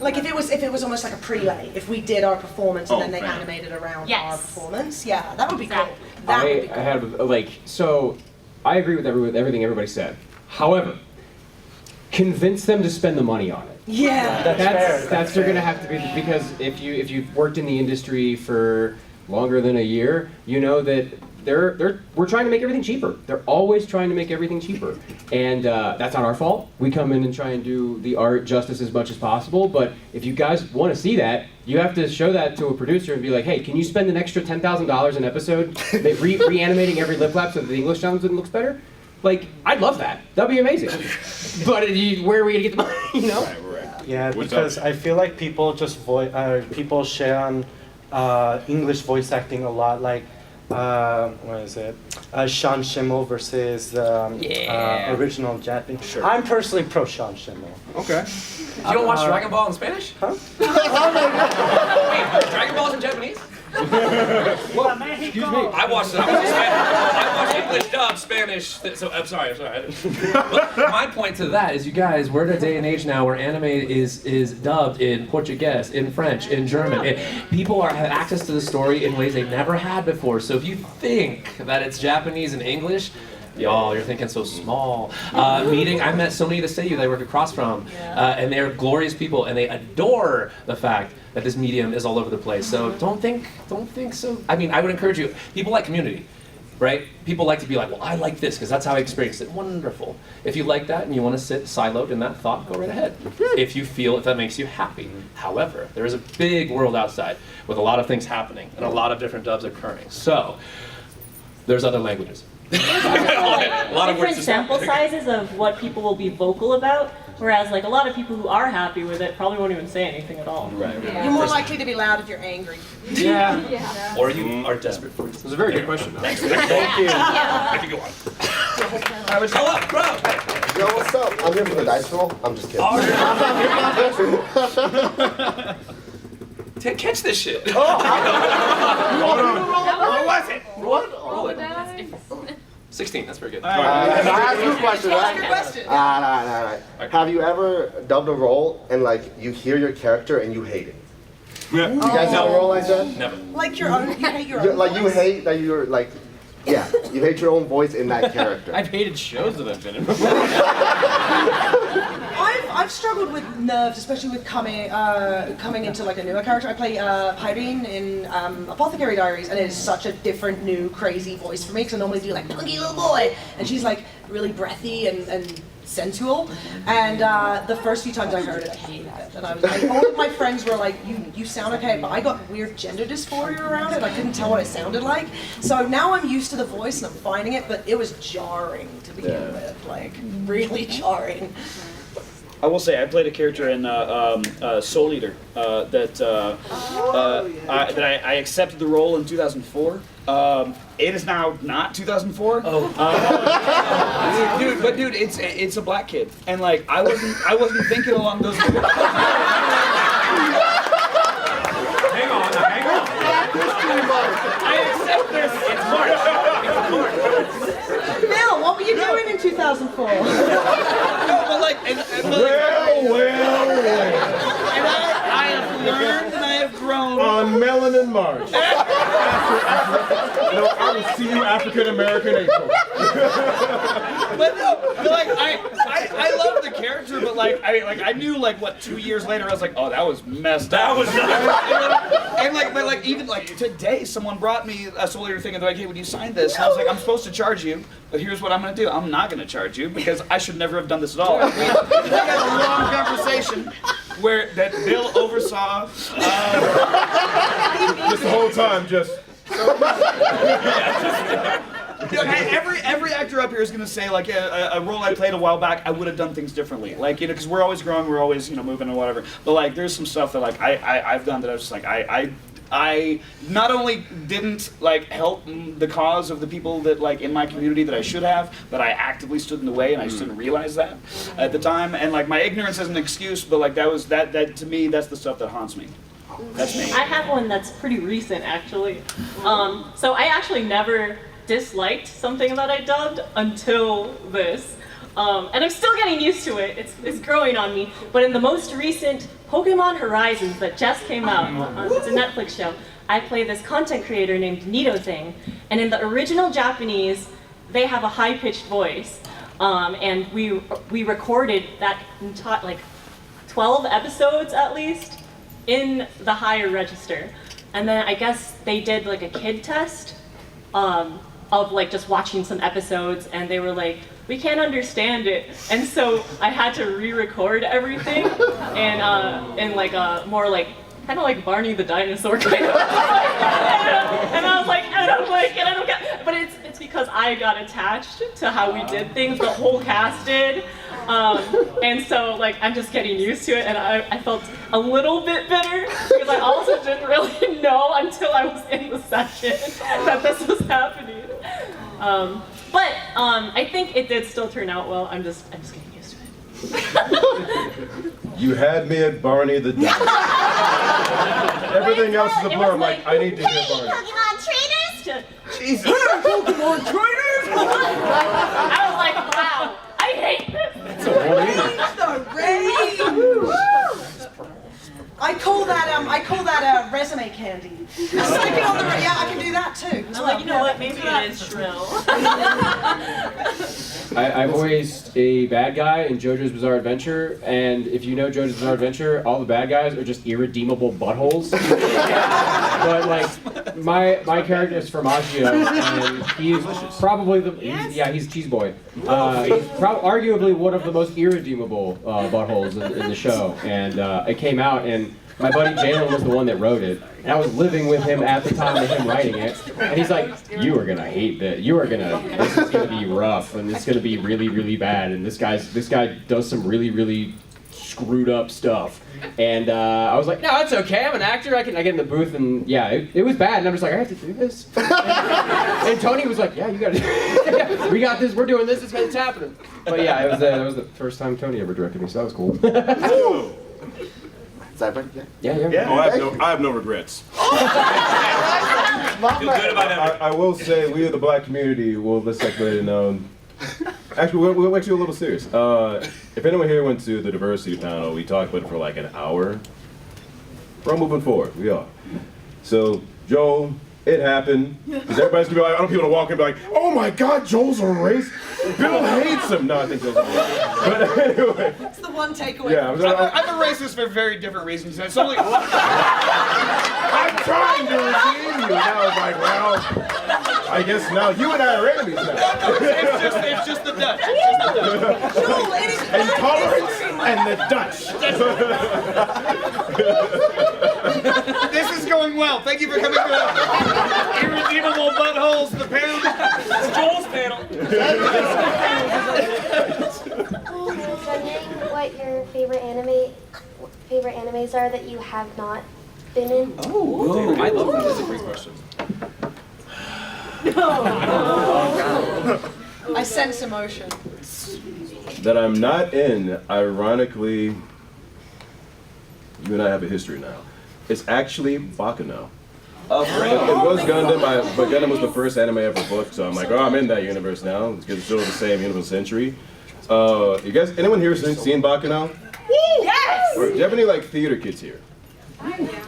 Like if it was almost like a prelay, if we did our performance and then they animated around our performance, that would be cool. That would be cool. I had so I agree with everything everybody said. However, convince them to spend the money on it. Yeah, that's they're gonna have to be, because if you've worked in the industry for longer than a year, you know that we're trying to make everything cheaper. They're always trying to make everything cheaper, and that's not our fault. We come in and try and do the art justice as much as possible, but if you guys want to see that, you have to show that to a producer and be like, hey, can you spend an extra $10,000 an episode reanimating every lip flap so that the English sounds and looks better? Like, I'd love that. That'd be amazing. But where are we gonna get the money, Yeah, because I feel like people just people share on English voice acting a lot, like what is it? Sean Schemmel versus original Japanese. Sure. I'm personally pro Sean Schemmel. Okay. You don't watch Dragon Ball in Spanish? Huh? Wait, Dragon Ball's in Japanese? Well, excuse me. I watched English dub, Spanish. So I'm sorry. But my point to that is, you guys, we're in a day and age now where anime is dubbed in Portuguese, in French, in German. People have access to the story in ways they never had before. So if you think that it's Japanese and English, y'all, you're thinking so small. I met so many of the Seiyu that I work across from, and they're glorious people, and they adore the fact that this medium is all over the place. So don't think so. I mean, I would encourage you, people like Community. right? People like to be like, well, I like this because that's how I experienced it. Wonderful. If you like that and you want to sit siloed in that thought, go right ahead. If you feel if that makes you happy. However, there is a big world outside with a lot of things happening and a lot of different dubs occurring. So there's other languages. A lot of words different to sample say. sizes of what people will be vocal about, whereas like a lot of people who are happy with it probably won't even say anything at all. Right. You're more likely to be loud if you're angry. Yeah. Or you are desperate for it. It was a very good question. Thanks. Thank you. I can go on. Hello, bro. Yo, what's up? I'm here for the dice roll. I'm just kidding. Catch this shit. Oh. What was it? What? Roll it. 16, that's very good. I asked you a question, right? Your question. All right. Have you ever dubbed a role and like you hear your character and you hate it? Yeah. You guys have a role like that? Never. Like your own, you hate your You're, own like you voice? hate that you're like, yeah, you hate your own voice in that character. I've hated shows that I've been in. I've struggled with nerves, especially with coming into like a newer character. I play Pyrene in Apothecary Diaries, and it is such a different, new, crazy voice for me, because I normally do like punky little boy, and she's like really breathy and sensual. And the first few times I heard it, I hated it. And I was like, all of my friends were like, you sound okay, but I got weird gender dysphoria around it. I couldn't tell what it sounded like. So now I'm used to the voice and I'm finding it, but it was jarring to begin with, like really jarring. I will say I played a character in Soul Eater that I accepted the role in 2004. It is now not 2004. Dude, it's a black kid, and like I wasn't thinking along those lines. Hang on. I accept this. It's Bill, what were you doing in 2004? No, but like, and I have learned and I have grown. On Melanin March. No, I will see you African American April. But no, but like I love the character, but like I knew like what 2 years later I was like, oh, that was messed up. That was and like but like even like today someone brought me a Soul Eater thing and they're like, hey, when you sign this, and I was like, I'm supposed to charge you, but here's what I'm gonna do. I'm not gonna charge you because I should never have done this at all. We had a long conversation where that Bill oversaw Just the whole time, just. Every actor up here is gonna say like a role I played a while back, I would have done things differently. Like, you know, because we're always growing, we're always, you know, moving and whatever. But like, there's some stuff that like I've done that I was just like I not only didn't like help the cause of the people that like in my community that I should have, but I actively stood in the way and I just didn't realize that at the time. And like my ignorance is an excuse, but like that to me, that's the stuff that haunts me. That's me. I have one that's pretty recent, actually. So I actually never disliked something that I dubbed until this. And I'm still getting used to it. It's growing on me. But in the most recent Pokemon Horizons that just came out, it's a Netflix show, I play this content creator named Nidothing. And in the original Japanese, they have a high-pitched voice. And we recorded that like 12 episodes at least in the higher register. And then I guess they did like a kid test of like just watching some episodes, and they were like, we can't understand it. And so I had to re-record everything and like a more like kind of like Barney the dinosaur kind of. And I was like, I don't like it, I don't get it. But it's because I got attached to how we did things, the whole cast did. And so like I'm just getting used to it, and I felt a little bit bitter because I also didn't really know until I was in the session that this was happening. But I think it did still turn out well. I'm just getting used to it. You had me at Barney the Dinosaur. Everything else is a blur. I'm like, I need to hear Barney. Pokemon trainers? Jesus. Pokemon trainers? I was like, wow, I hate this. It's a warning. I call that resume candy. Stick it on the yeah, I can do that too. I'm like, you know what? Maybe it is shrill. I voiced a bad guy in JoJo's Bizarre Adventure, and if you know JoJo's Bizarre Adventure, all the bad guys are just irredeemable buttholes. But like, my character is Formaggio, and he's probably he's Cheese Boy. He's arguably one of the most irredeemable buttholes in the show, and it came out, and my buddy Jalen was the one that wrote it, and I was living with him at the time of him writing it, and he's like, "You are gonna hate this. This is gonna be rough, and it's gonna be really, really bad, and this guy does some really, really screwed up stuff." And I was like, "No, it's okay. I'm an actor. I get in the booth, and yeah, it was bad." And I'm just like, "I have to do this." And Tony was like, "Yeah, you got it. We got this. We're doing this. It's happening." But yeah, that was the first time Tony ever directed me, so that was cool. Yeah. Oh, I have no regrets. I will say, we of the black community will let's like let it known. Actually, we're actually a little serious. If anyone here went to the diversity panel, we talked about it for like an hour. We're moving forward. We are. So, Joel, it happened. Because everybody's gonna be like, I don't want people to walk in and be like, "Oh my God, Joel's a racist. Bill hates him." No, I think Joel's a racist. But anyway. That's the one takeaway. Yeah, I'm a racist for very different reasons. It's only I'm trying to redeem you. Now it's like, well, I guess now you and I are enemies now. It's just the Dutch. It's just the Dutch. Intolerance and the Dutch. This is going well. Thank you for coming to Irredeemable Buttholes, the panel. It's Joel's panel. I was wondering what your favorite animes are that you have not been in. Oh, I love that. That's a great question. I sense emotion. That I'm not in, ironically, you and I have a history now. It's actually Bacchanal. It was Gundam, but Gundam was the first anime I ever booked, so I'm like, oh, I'm in that universe now. It's still the same universe century. You guys, anyone here seen Bacchanal? Yes! Or, do you have any like theater kids here?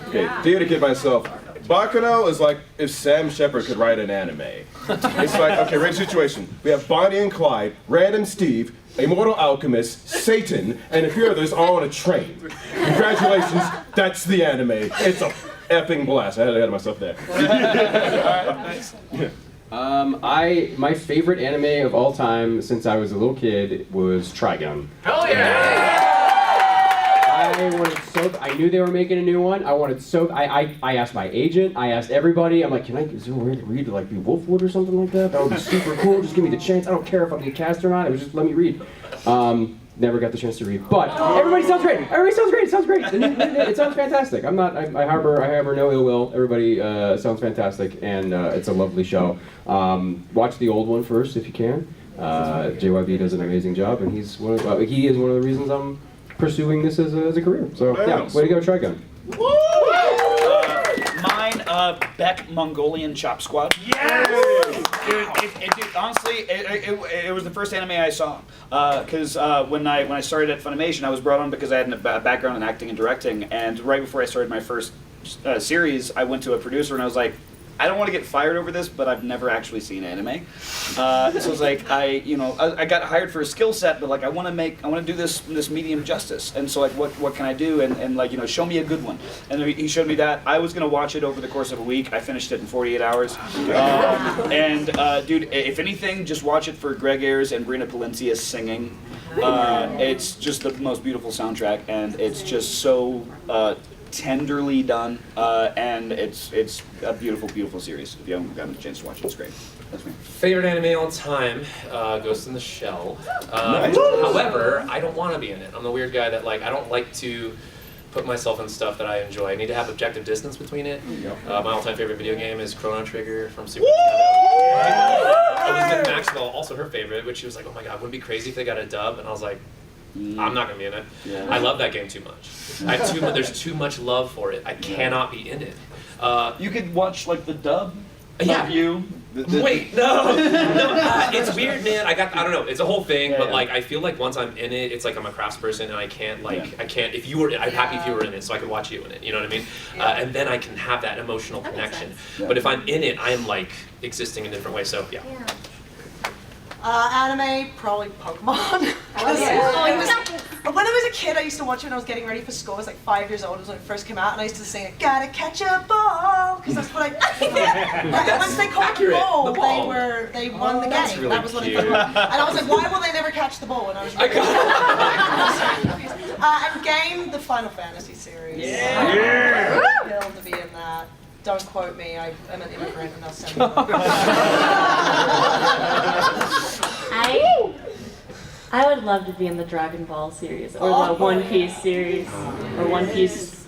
Okay, theater kid myself. Bacchanal is like if Sam Shepard could write an anime. It's like, okay, ready situation. We have Bonnie and Clyde, Random Steve, Immortal Alchemist, Satan, and a few others all on a train. Congratulations, that's the anime. It's a effing blast. I had to get myself there. My favorite anime of all time since I was a little kid was Trigun. Hell yeah! I knew they were making a new one. I asked my agent, I asked everybody, I'm like, is there a way to read to like be Wolfwood or something like that? That would be super cool, just give me the chance. I don't care if I'm getting cast or not, it was just let me read. Never got the chance to read. But everybody sounds great. It sounds great. It sounds fantastic. I harbor no ill will. Everybody sounds fantastic, and it's a lovely show. Watch the old one first if you can. JYB does an amazing job, and he is one of the reasons I'm pursuing this as a career. So yeah, way to go, Trigun. Mine, Beck Mongolian Chop Squad. Yes! Dude, honestly, it was the first anime I saw. Because when I started at Funimation, I was brought on because I had a background in acting and directing. And right before I started my first series, I went to a producer and I was like, I don't want to get fired over this, but I've never actually seen anime. So I was like, I got hired for a skill set, but like I want to do this medium justice. And so like, what can I do? And like, show me a good one. And he showed me that. I was gonna watch it over the course of a week. I finished it in 48 hours. Dude, if anything, just watch it for Greg Ayers and Brina Palencia singing. It's just the most beautiful soundtrack, and it's just so tenderly done, and it's a beautiful, beautiful series. If you haven't gotten a chance to watch it, it's great. That's me. Favorite anime all time, Ghost in the Shell. Nice. However, I don't want to be in it. I'm the weird guy that I don't like to put myself in stuff that I enjoy. I need to have objective distance between it. My all-time favorite video game is Chrono Trigger from Super Nintendo. Elizabeth Maxwell, also her favorite, which she was like, oh my god, wouldn't it be crazy if they got a dub? And I was like, I'm not gonna be in it. Yeah. I love that game too much. There's too much love for it. I cannot be in it. You could watch like the dub. Yeah. You. Wait, no. It's weird, man. I don't know. It's a whole thing, but like I feel like once I'm in it, it's like I'm a craftsperson, and I can't. If you were, I'm happy if you were in it, so I could watch you in it. You know what I mean? And then I can have that emotional connection. But if I'm in it, I am like existing in a different way. So yeah. Anime, probably Pokemon. When I was a kid, I used to watch it when I was getting ready for school. I was like 5 years old. It was when it first came out, and I used to sing, "Gotta catch a ball." ball, because that's what I. Once they caught the ball, they won the game. Really that was what I cute. thought. And I was like, why will they never catch the ball? And I was really and game the Final Fantasy series. Yeah. Thrilled to be in that. Don't quote me. I'm an immigrant, and they'll send me. I would love to be in the Dragon Ball series or the One Piece series or One Piece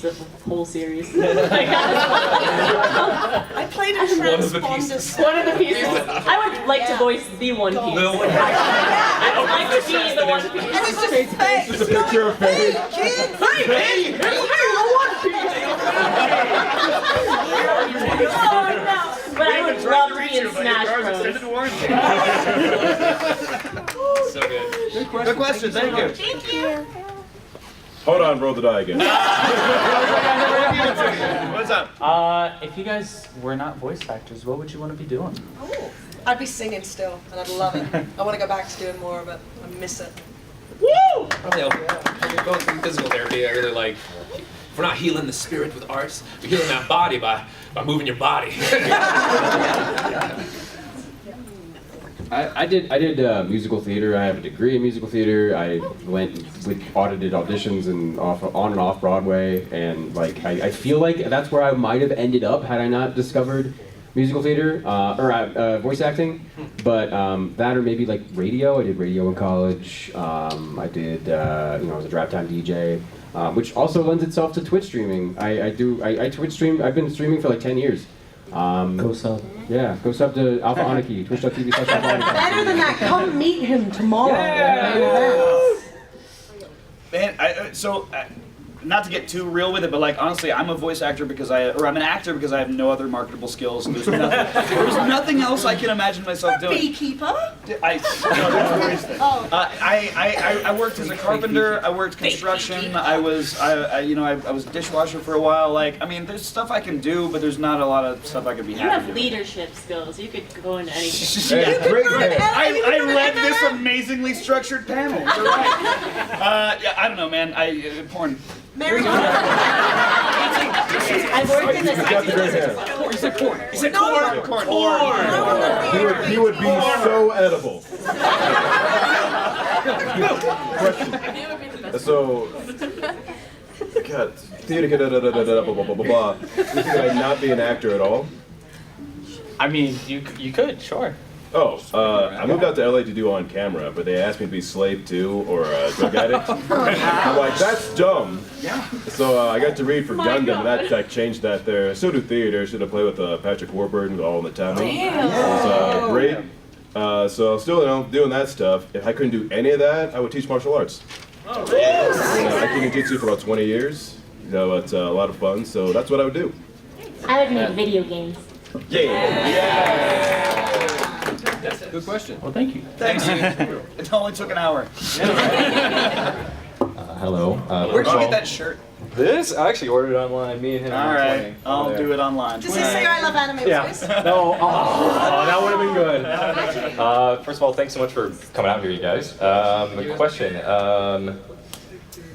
of the whole series. I played a transponder. One of the pieces. I would like to voice the One Piece. I would like to be the One Piece. And it's just Faye. Just a picture of Faye. Kids. Hey, the One Piece. Oh no! But I would love to be in Smash Bros. So good. Good question. Thank you. Thank you. Hold on, roll the die again. What's up? If you guys were not voice actors, what would you want to be doing? I'd be singing still, and I'd love it. I want to go back to doing more of it. I miss it. Woo! Going through physical therapy, I really like. If we're not healing the spirit with arts, we're healing that body by moving your body. I did musical theater. I have a degree in musical theater. I audited auditions and on and off Broadway, and like I feel like that's where I might have ended up had I not discovered musical theater or voice acting. But that or maybe like radio. I did radio in college. I did I was a drive time DJ, which also lends itself to Twitch streaming. I Twitch stream. I've been streaming for like 10 years. Go sub. Yeah, go sub to Alpha Anarchy, twitch.tv/Alpha Anarchy. Better than that, come meet him tomorrow. Man, not to get too real with it, but like honestly, I'm a voice actor because I'm an actor because I have no other marketable skills. There's nothing else I can imagine myself doing. Beekeeper? I worked as a carpenter. I worked construction. I was a dishwasher for a while. Like, I mean, there's stuff I can do, but there's not a lot of stuff I could be You happy have doing. leadership skills. You could go into anything. I led this amazingly structured panel. You're right. Yeah, I don't know, man. Porn. Mary. I've worked in the He said corn. He said corn. He would be so edible. Question. So, God, theater, blah, blah, blah, blah. Could I not be an actor at all? I mean, you could, sure. Oh, I moved out to LA to do on camera, but they asked me to be slave 2 or a drug addict. I'm like, that's dumb. Yeah. So I got to read for Gundam, and that changed that there. So do theater. Should have played with Patrick Warburton, all in the time. It was great. So still, doing that stuff. If I couldn't do any of that, I would teach martial arts. I did jiu-jitsu for about 20 years. So it's a lot of fun. So that's what I would do. I would make video games. Yeah. Good question. Well, thank you. Thanks. It only took an hour. Hello. Where'd you get that shirt? This? I actually ordered it online. Me and him. All right. I'll do it online. Does he say I love anime voice? No. Oh, that would have been good. First of all, thanks so much for coming out here, you guys. Question.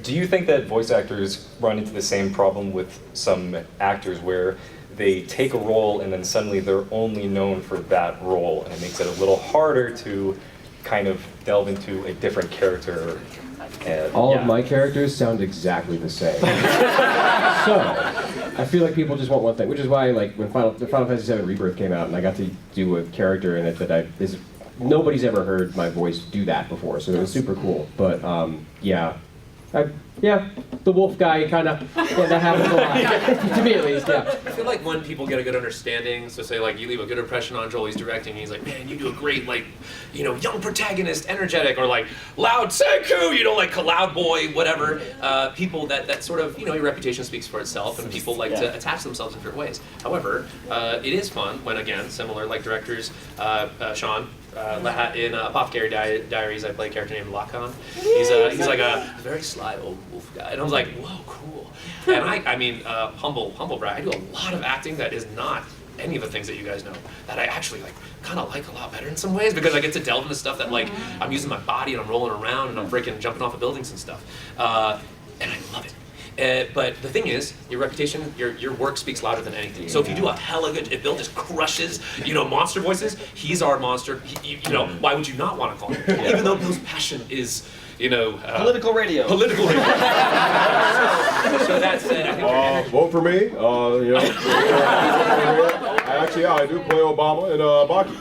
Do you think that voice actors run into the same problem with some actors where they take a role and then suddenly they're only known for that role, and it makes it a little harder to kind of delve into a different character? All of my characters sound exactly the same. So, I feel like people just want one thing, which is why, like, when Final Fantasy VII Rebirth came out and I got to do a character in it that nobody's ever heard my voice do that before, so it was super cool. But, the wolf guy that happens a lot. To me at least, yeah. I feel like when people get a good understanding, so say like you leave a good impression on Joel, he's directing, and he's like, man, you do a great young protagonist, energetic, or like loud Senku, like loud boy, whatever. People that sort of, your reputation speaks for itself, and people like to attach themselves in different ways. However, it is fun when, again, similar like directors, Sean, in Apothecary Diaries, I play a character named Lacan. He's like a very sly old wolf guy, and I was like, whoa, cool. And I mean, humble brag, I do a lot of acting that is not any of the things that you guys know, that I actually kind of like a lot better in some ways, because I get to delve into stuff that I'm using my body and I'm rolling around and I'm freaking jumping off of buildings and stuff, and I love it. But the thing is, your reputation, your work speaks louder than anything. So if you do a hella good, if Bill just crushes, monster voices, he's our monster. Why would you not want to call him? Even though Bill's passion is, political radio. Political radio. So that's it. I think vote for me. I do play Obama and Baki.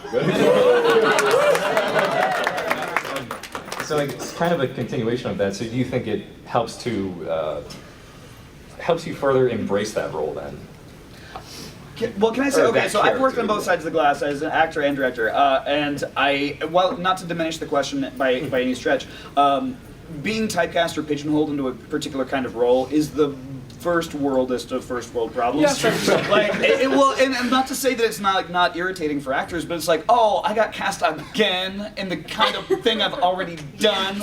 So like, it's kind of a continuation of that. So do you think it helps to helps you further embrace that role then? Can I say, okay, so I've worked on both sides of the glass as an actor and director, and not to diminish the question by any stretch, being typecast or pigeonholed into a particular kind of role is the first worldest of first world problems. Yes, and not to say that it's not irritating for actors, but it's like, oh, I got cast again in the kind of thing I've already done.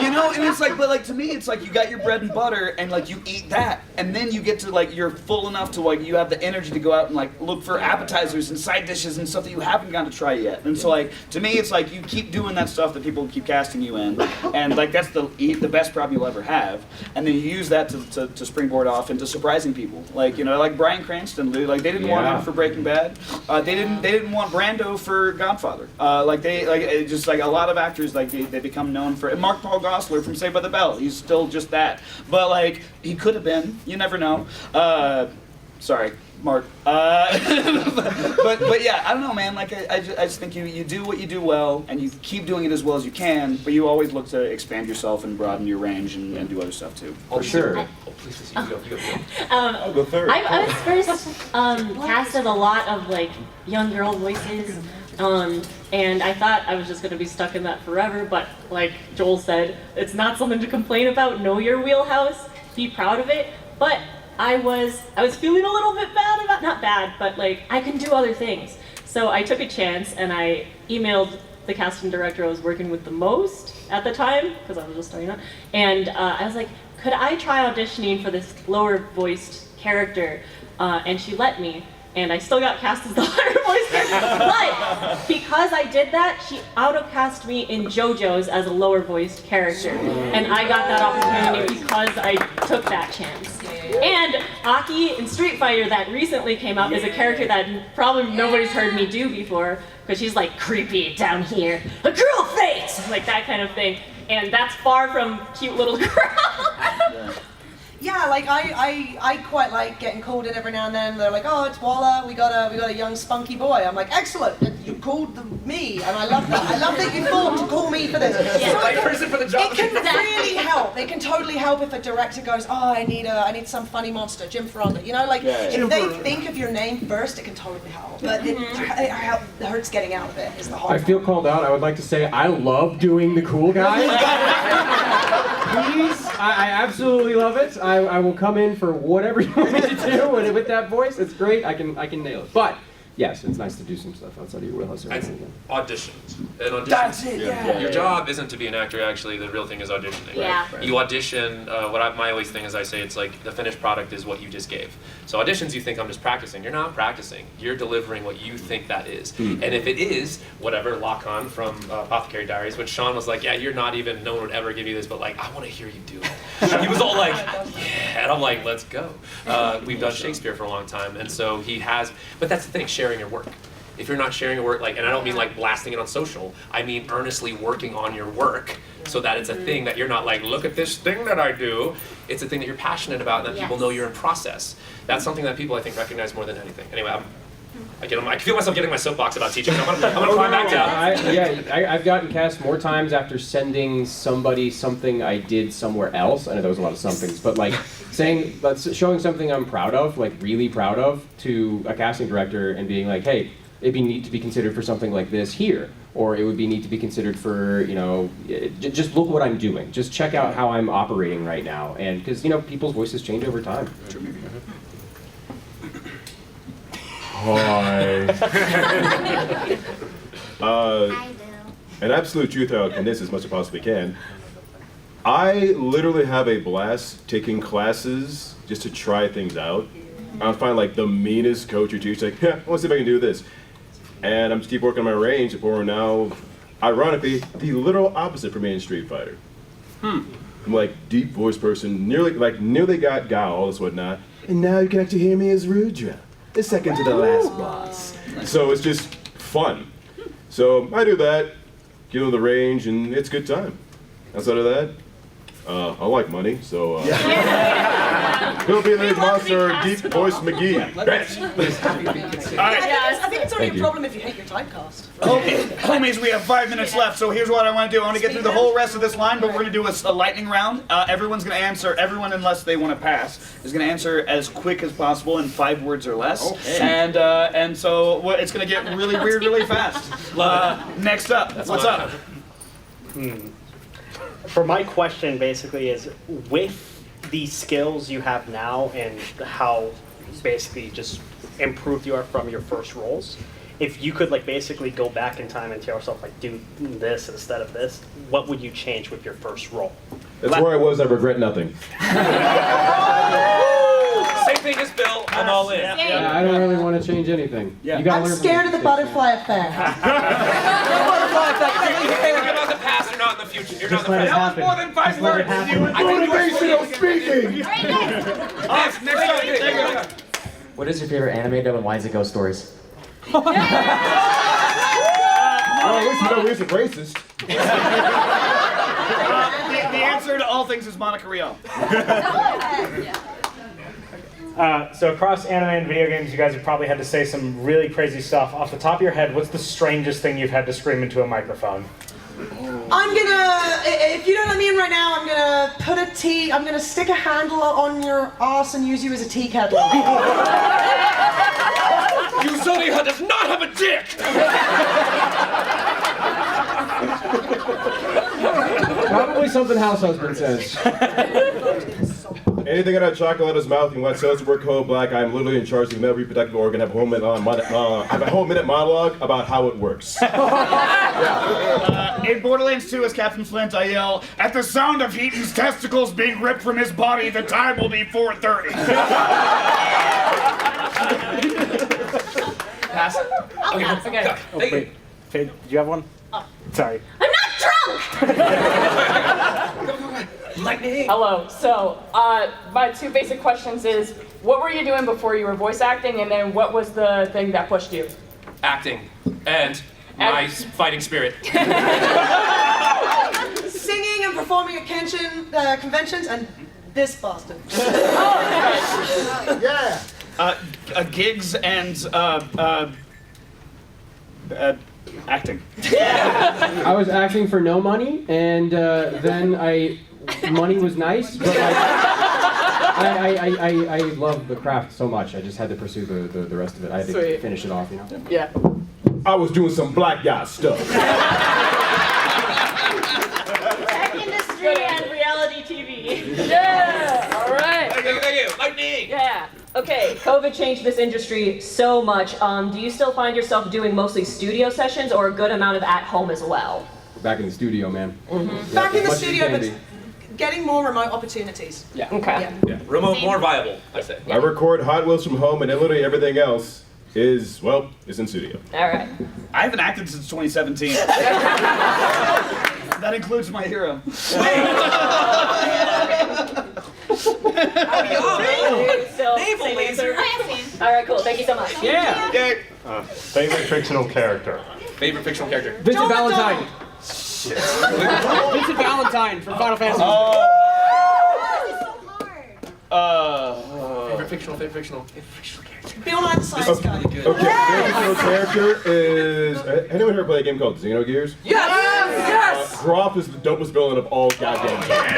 And it's like, but to me, it's like you got your bread and butter, and you eat that, and then you get to you're full enough to you have the energy to go out and look for appetizers and side dishes and stuff that you haven't gotten to try yet. And so to me, it's you keep doing that stuff that people keep casting you in, and that's the best prop you'll ever have. And then you use that to springboard off into surprising people, like Bryan Cranston. They didn't want him for Breaking Bad. They didn't want Brando for Godfather. A lot of actors they become known for. Mark Paul Gosselaar from Saved by the Bell. He's still just that, but he could have been. You never know. Sorry, Mark. But yeah, I don't know, man. I just think you do what you do well, and you keep doing it as well as you can. But you always look to expand yourself and broaden your range and do other stuff too. For sure. You go. I'll go third. I was first cast as a lot of young girl voices, and I thought I was just going to be stuck in that forever. But like Joel said, it's not something to complain about. Know your wheelhouse. Be proud of it. But I was feeling a little bit bad about, not bad, but I can do other things. So I took a chance and I emailed the casting director I was working with the most at the time, because I was just starting out, and I was like, could I try auditioning for this lower voiced character? And she let me, and I still got cast as the higher voiced character. But because I did that, she auto-cast me in JoJo's as a lower voiced character. And I got that opportunity because I took that chance. And Aki in Street Fighter that recently came out is a character that probably nobody's heard me do before, because she's creepy down here, a girl face, that kind of thing. And that's far from cute little girl. Yeah, I quite like getting called in every now and then. They're like, oh, it's Walla, we got a young spunky boy. I'm like, excellent, you called me, and I love that. I love that you thought to call me for this. Yeah. Right person for the job. It can really help. It can totally help if a director goes, oh, I need some funny monster, Jim Ferranda. If they think of your name first, it can totally help. But it hurts getting out of it is the hard I feel called out. I would like to say I love doing the cool guy. Please, I absolutely love it. I will come in for whatever you want me to do with that voice. It's great. I can nail it. But yes, it's nice to do some stuff outside of your wheelhouse. Audition. An audition. That's it. Yeah. Your job isn't to be an actor. Actually, the real thing is auditioning. Yeah. Right? You audition. My always thing is I say it's the finished product is what you just gave. So auditions, you think I'm just practicing. You're not practicing. You're delivering what you think that is. And if it is whatever, Lacan from Apothecary Diaries, which Sean was like, yeah, you're not even. No one would ever give you this, but I want to hear you do it. He was all like, yeah, and I'm like, let's go. We've done Shakespeare for a long time, and so he has. But that's the thing, sharing your work. If you're not sharing your work, and I don't mean blasting it on social, I mean earnestly working on your work so that it's a thing that you're not look at this thing that I do. It's a thing that you're passionate about and that people know you're in process. That's something that people, I think, recognize more than anything. Anyway, I feel myself getting my soapbox about teaching. I'm gonna climb back down. I've gotten cast more times after sending somebody something I did somewhere else. I know there was a lot of somethings, but showing something I'm proud of, really proud of, to a casting director and being like, hey, it'd be neat to be considered for something like this here, or it would be neat to be considered for, just look what I'm doing. Just check out how I'm operating right now, and because people's voices change over time. Hi. An absolute truth I will condense as much as I possibly can. I literally have a blast taking classes just to try things out. I find the meanest coach or teacher I want to see if I can do this. And I'm just keep working on my range for now, ironically, the literal opposite for me in Street Fighter. I'm like deep voice person, nearly got Gao, all this whatnot, and now you can actually hear me as Rudra, the second to the last boss. So it's just fun. So I do that, get on the range, and it's a good time. Outside of that, I like money, so he'll be the monster, deep voice McGee. I think it's only a problem if you hate your typecast. Okay, homies, we have 5 minutes left, so here's what I want to do. I want to get through the whole rest of this line, but we're going to do a lightning round. Everyone's going to answer, everyone unless they want to pass, is going to answer as quick as possible in 5 words or less. Okay. And so it's going to get really weird really fast. Next up, what's up? For my question, basically, is with the skills you have now and how basically just improved you are from your first roles, if you could like basically go back in time and tell yourself like do this instead of this, what would you change with your first role? That's where I was. I regret nothing. Same thing as Bill. I'm all in. Yeah, I don't really want to change anything. Yeah. You gotta I'm learn from scared of the mistakes. butterfly effect. You're not in the past, you're not in the future. You're not Just in the let it present. happen. More than 5 Just let it words. happen. Motivational speaking! Next up. What is your favorite anime though, and why is it Ghost Stories? Well, at least we know he isn't racist. The answer to all things is Monica Rial. So across anime and video games, you guys have probably had to say some really crazy stuff. Off the top of your head, what's the strangest thing you've had to scream into a microphone? I'm gonna, if you don't let me in right now, I'm gonna I'm gonna stick a handle on your ass and use you as a tea kettle. Yuzonia does not have a dick! Probably something house husband says. Anything out of chocolate out of his mouth, you want cells to work cold black, I'm literally in charge of the male reproductive organ, have a whole minute monologue about how it works. In Borderlands 2 as Captain Flint, I yell, at the sound of Heaton's testicles being ripped from his body, the time will be 4:30. Pass. Okay. Thank you. Faye, do you have one? Sorry. I'm not drunk! Lightning. Hello. So, my 2 basic questions is, what were you doing before you were voice acting, and then what was the thing that pushed you? Acting. And my fighting spirit. Singing and performing at conventions and this bastard. Yeah. Gigs and acting. I was acting for no money, and then money was nice, but like, I love the craft so much. I just had to pursue the rest of it. I had to finish it off, you know. Yeah. I was doing some black guy stuff. Tech industry and reality TV. Yeah. All right. Thank you. Lightning. Yeah. Okay, COVID changed this industry so much. Do you still find yourself doing mostly studio sessions or a good amount of at home as well? We're back in the studio, man. Mm-hmm. Back in the As much as studio, you can but getting more remote opportunities. Yeah. Okay. Yeah. Remote, more viable, I say. I record Hot Wheels from home, and literally everything else is in studio. All right. I haven't acted since 2017. That includes my hero. Naval laser. All right, cool. Thank you so much. Yeah. Favorite fictional character? Favorite fictional character? Vincent Valentine. Vincent Valentine from Final Fantasy. Favorite fictional character. Bill Nye the Science Guy. Okay, favorite fictional character is. Anyone ever play a game called Xenogears? Yes! Groff is the dopest villain of all goddamn time.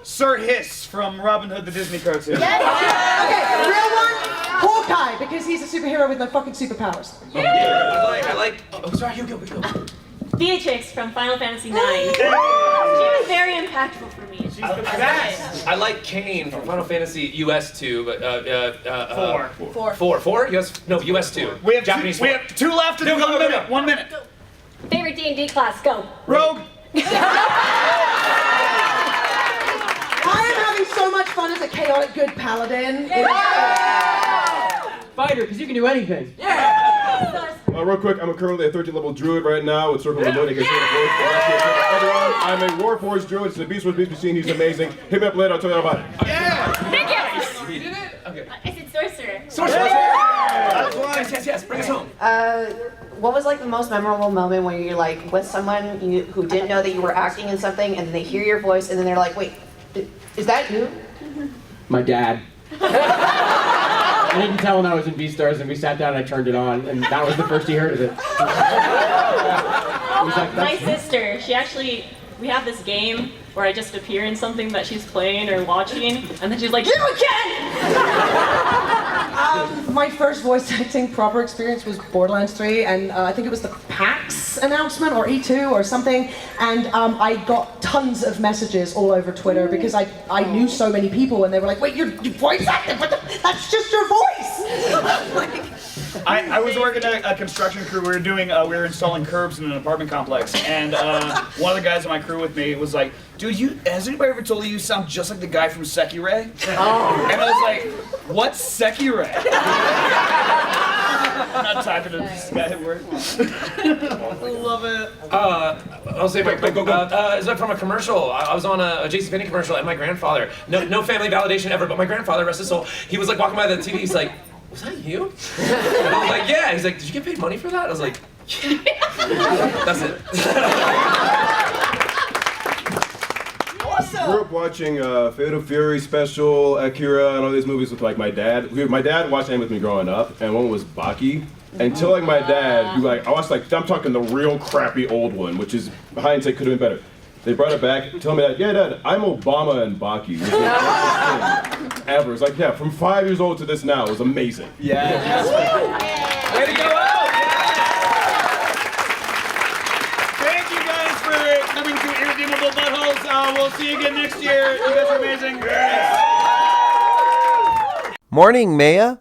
Sir Hiss from Robin Hood the Disney cartoon. Okay, real one, Hawkeye, because he's a superhero with no fucking superpowers. I like. Oh, sorry, you go. Beatrix from Final Fantasy IX. She was very impactful for me. She's the best. I like Kane from Final Fantasy US 2, but Four. US? No, US 2. We have Japanese. we have 2 left in 1 minute. 1 minute. Favorite D&D class, go. Rogue. I am having so much fun as a chaotic good paladin. Fighter, because you can do anything. Yeah. Real quick, I'm currently a 13th level druid right now with Circle of the Moon. Everyone, I'm a Warforged druid. It's the Beast Wars Beast Machine. He's amazing. Hit me up later. I'll tell you all about it. You did it? Okay. I said sorcerer. Sorcerer! Yes, bring us home. What was like the most memorable moment when you're like with someone who didn't know that you were acting in something, and then they hear your voice, and then they're like, "Wait, is that you?" My dad. I didn't tell him I was in Beastars, and we sat down and I turned it on, and that was the first he heard of it. My sister, we have this game where I just appear in something that she's playing or watching, and then she's like, "You again!" My first voice acting proper experience was Borderlands 3, and I think it was the PAX announcement or E2 or something, and I got tons of messages all over Twitter because I knew so many people, and they were like, "Wait, you're voice acting? That's just your voice!" I was working at a construction crew. We were installing curbs in an apartment complex, and one of the guys on my crew with me was like, "Dude, has anybody ever told you sound just like the guy from Sekirei?" Oh. And I was like, "What's Sekirei?" I'm not typing it. Bad word. I love it. I'll say my quick. Is that from a commercial? I was on a JCPenney commercial, and my grandfather, no family validation ever, but my grandfather, rest his soul, he was like walking by the TV. He's like, "Was that you?" And I was like, "Yeah." He's like, "Did you get paid money for that?" I was like, "Yeah." That's it. Grew up watching Fatal Fury Special, Akira, and all these movies with like my dad. My dad watched anime with me growing up, and one was Baki. Until like my dad, who like I watched like I'm talking the real crappy old one, which is hindsight could have been better. They brought it back, telling me that, "Yeah, Dad, I'm Obama and Baki." It was the best thing ever. It's like, yeah, from 5 years old to this now, it was amazing. Yeah. Way to go out! Thank you guys for coming to Irredeemable Buttholes. We'll see you again next year. You guys are amazing. Morning, Maya.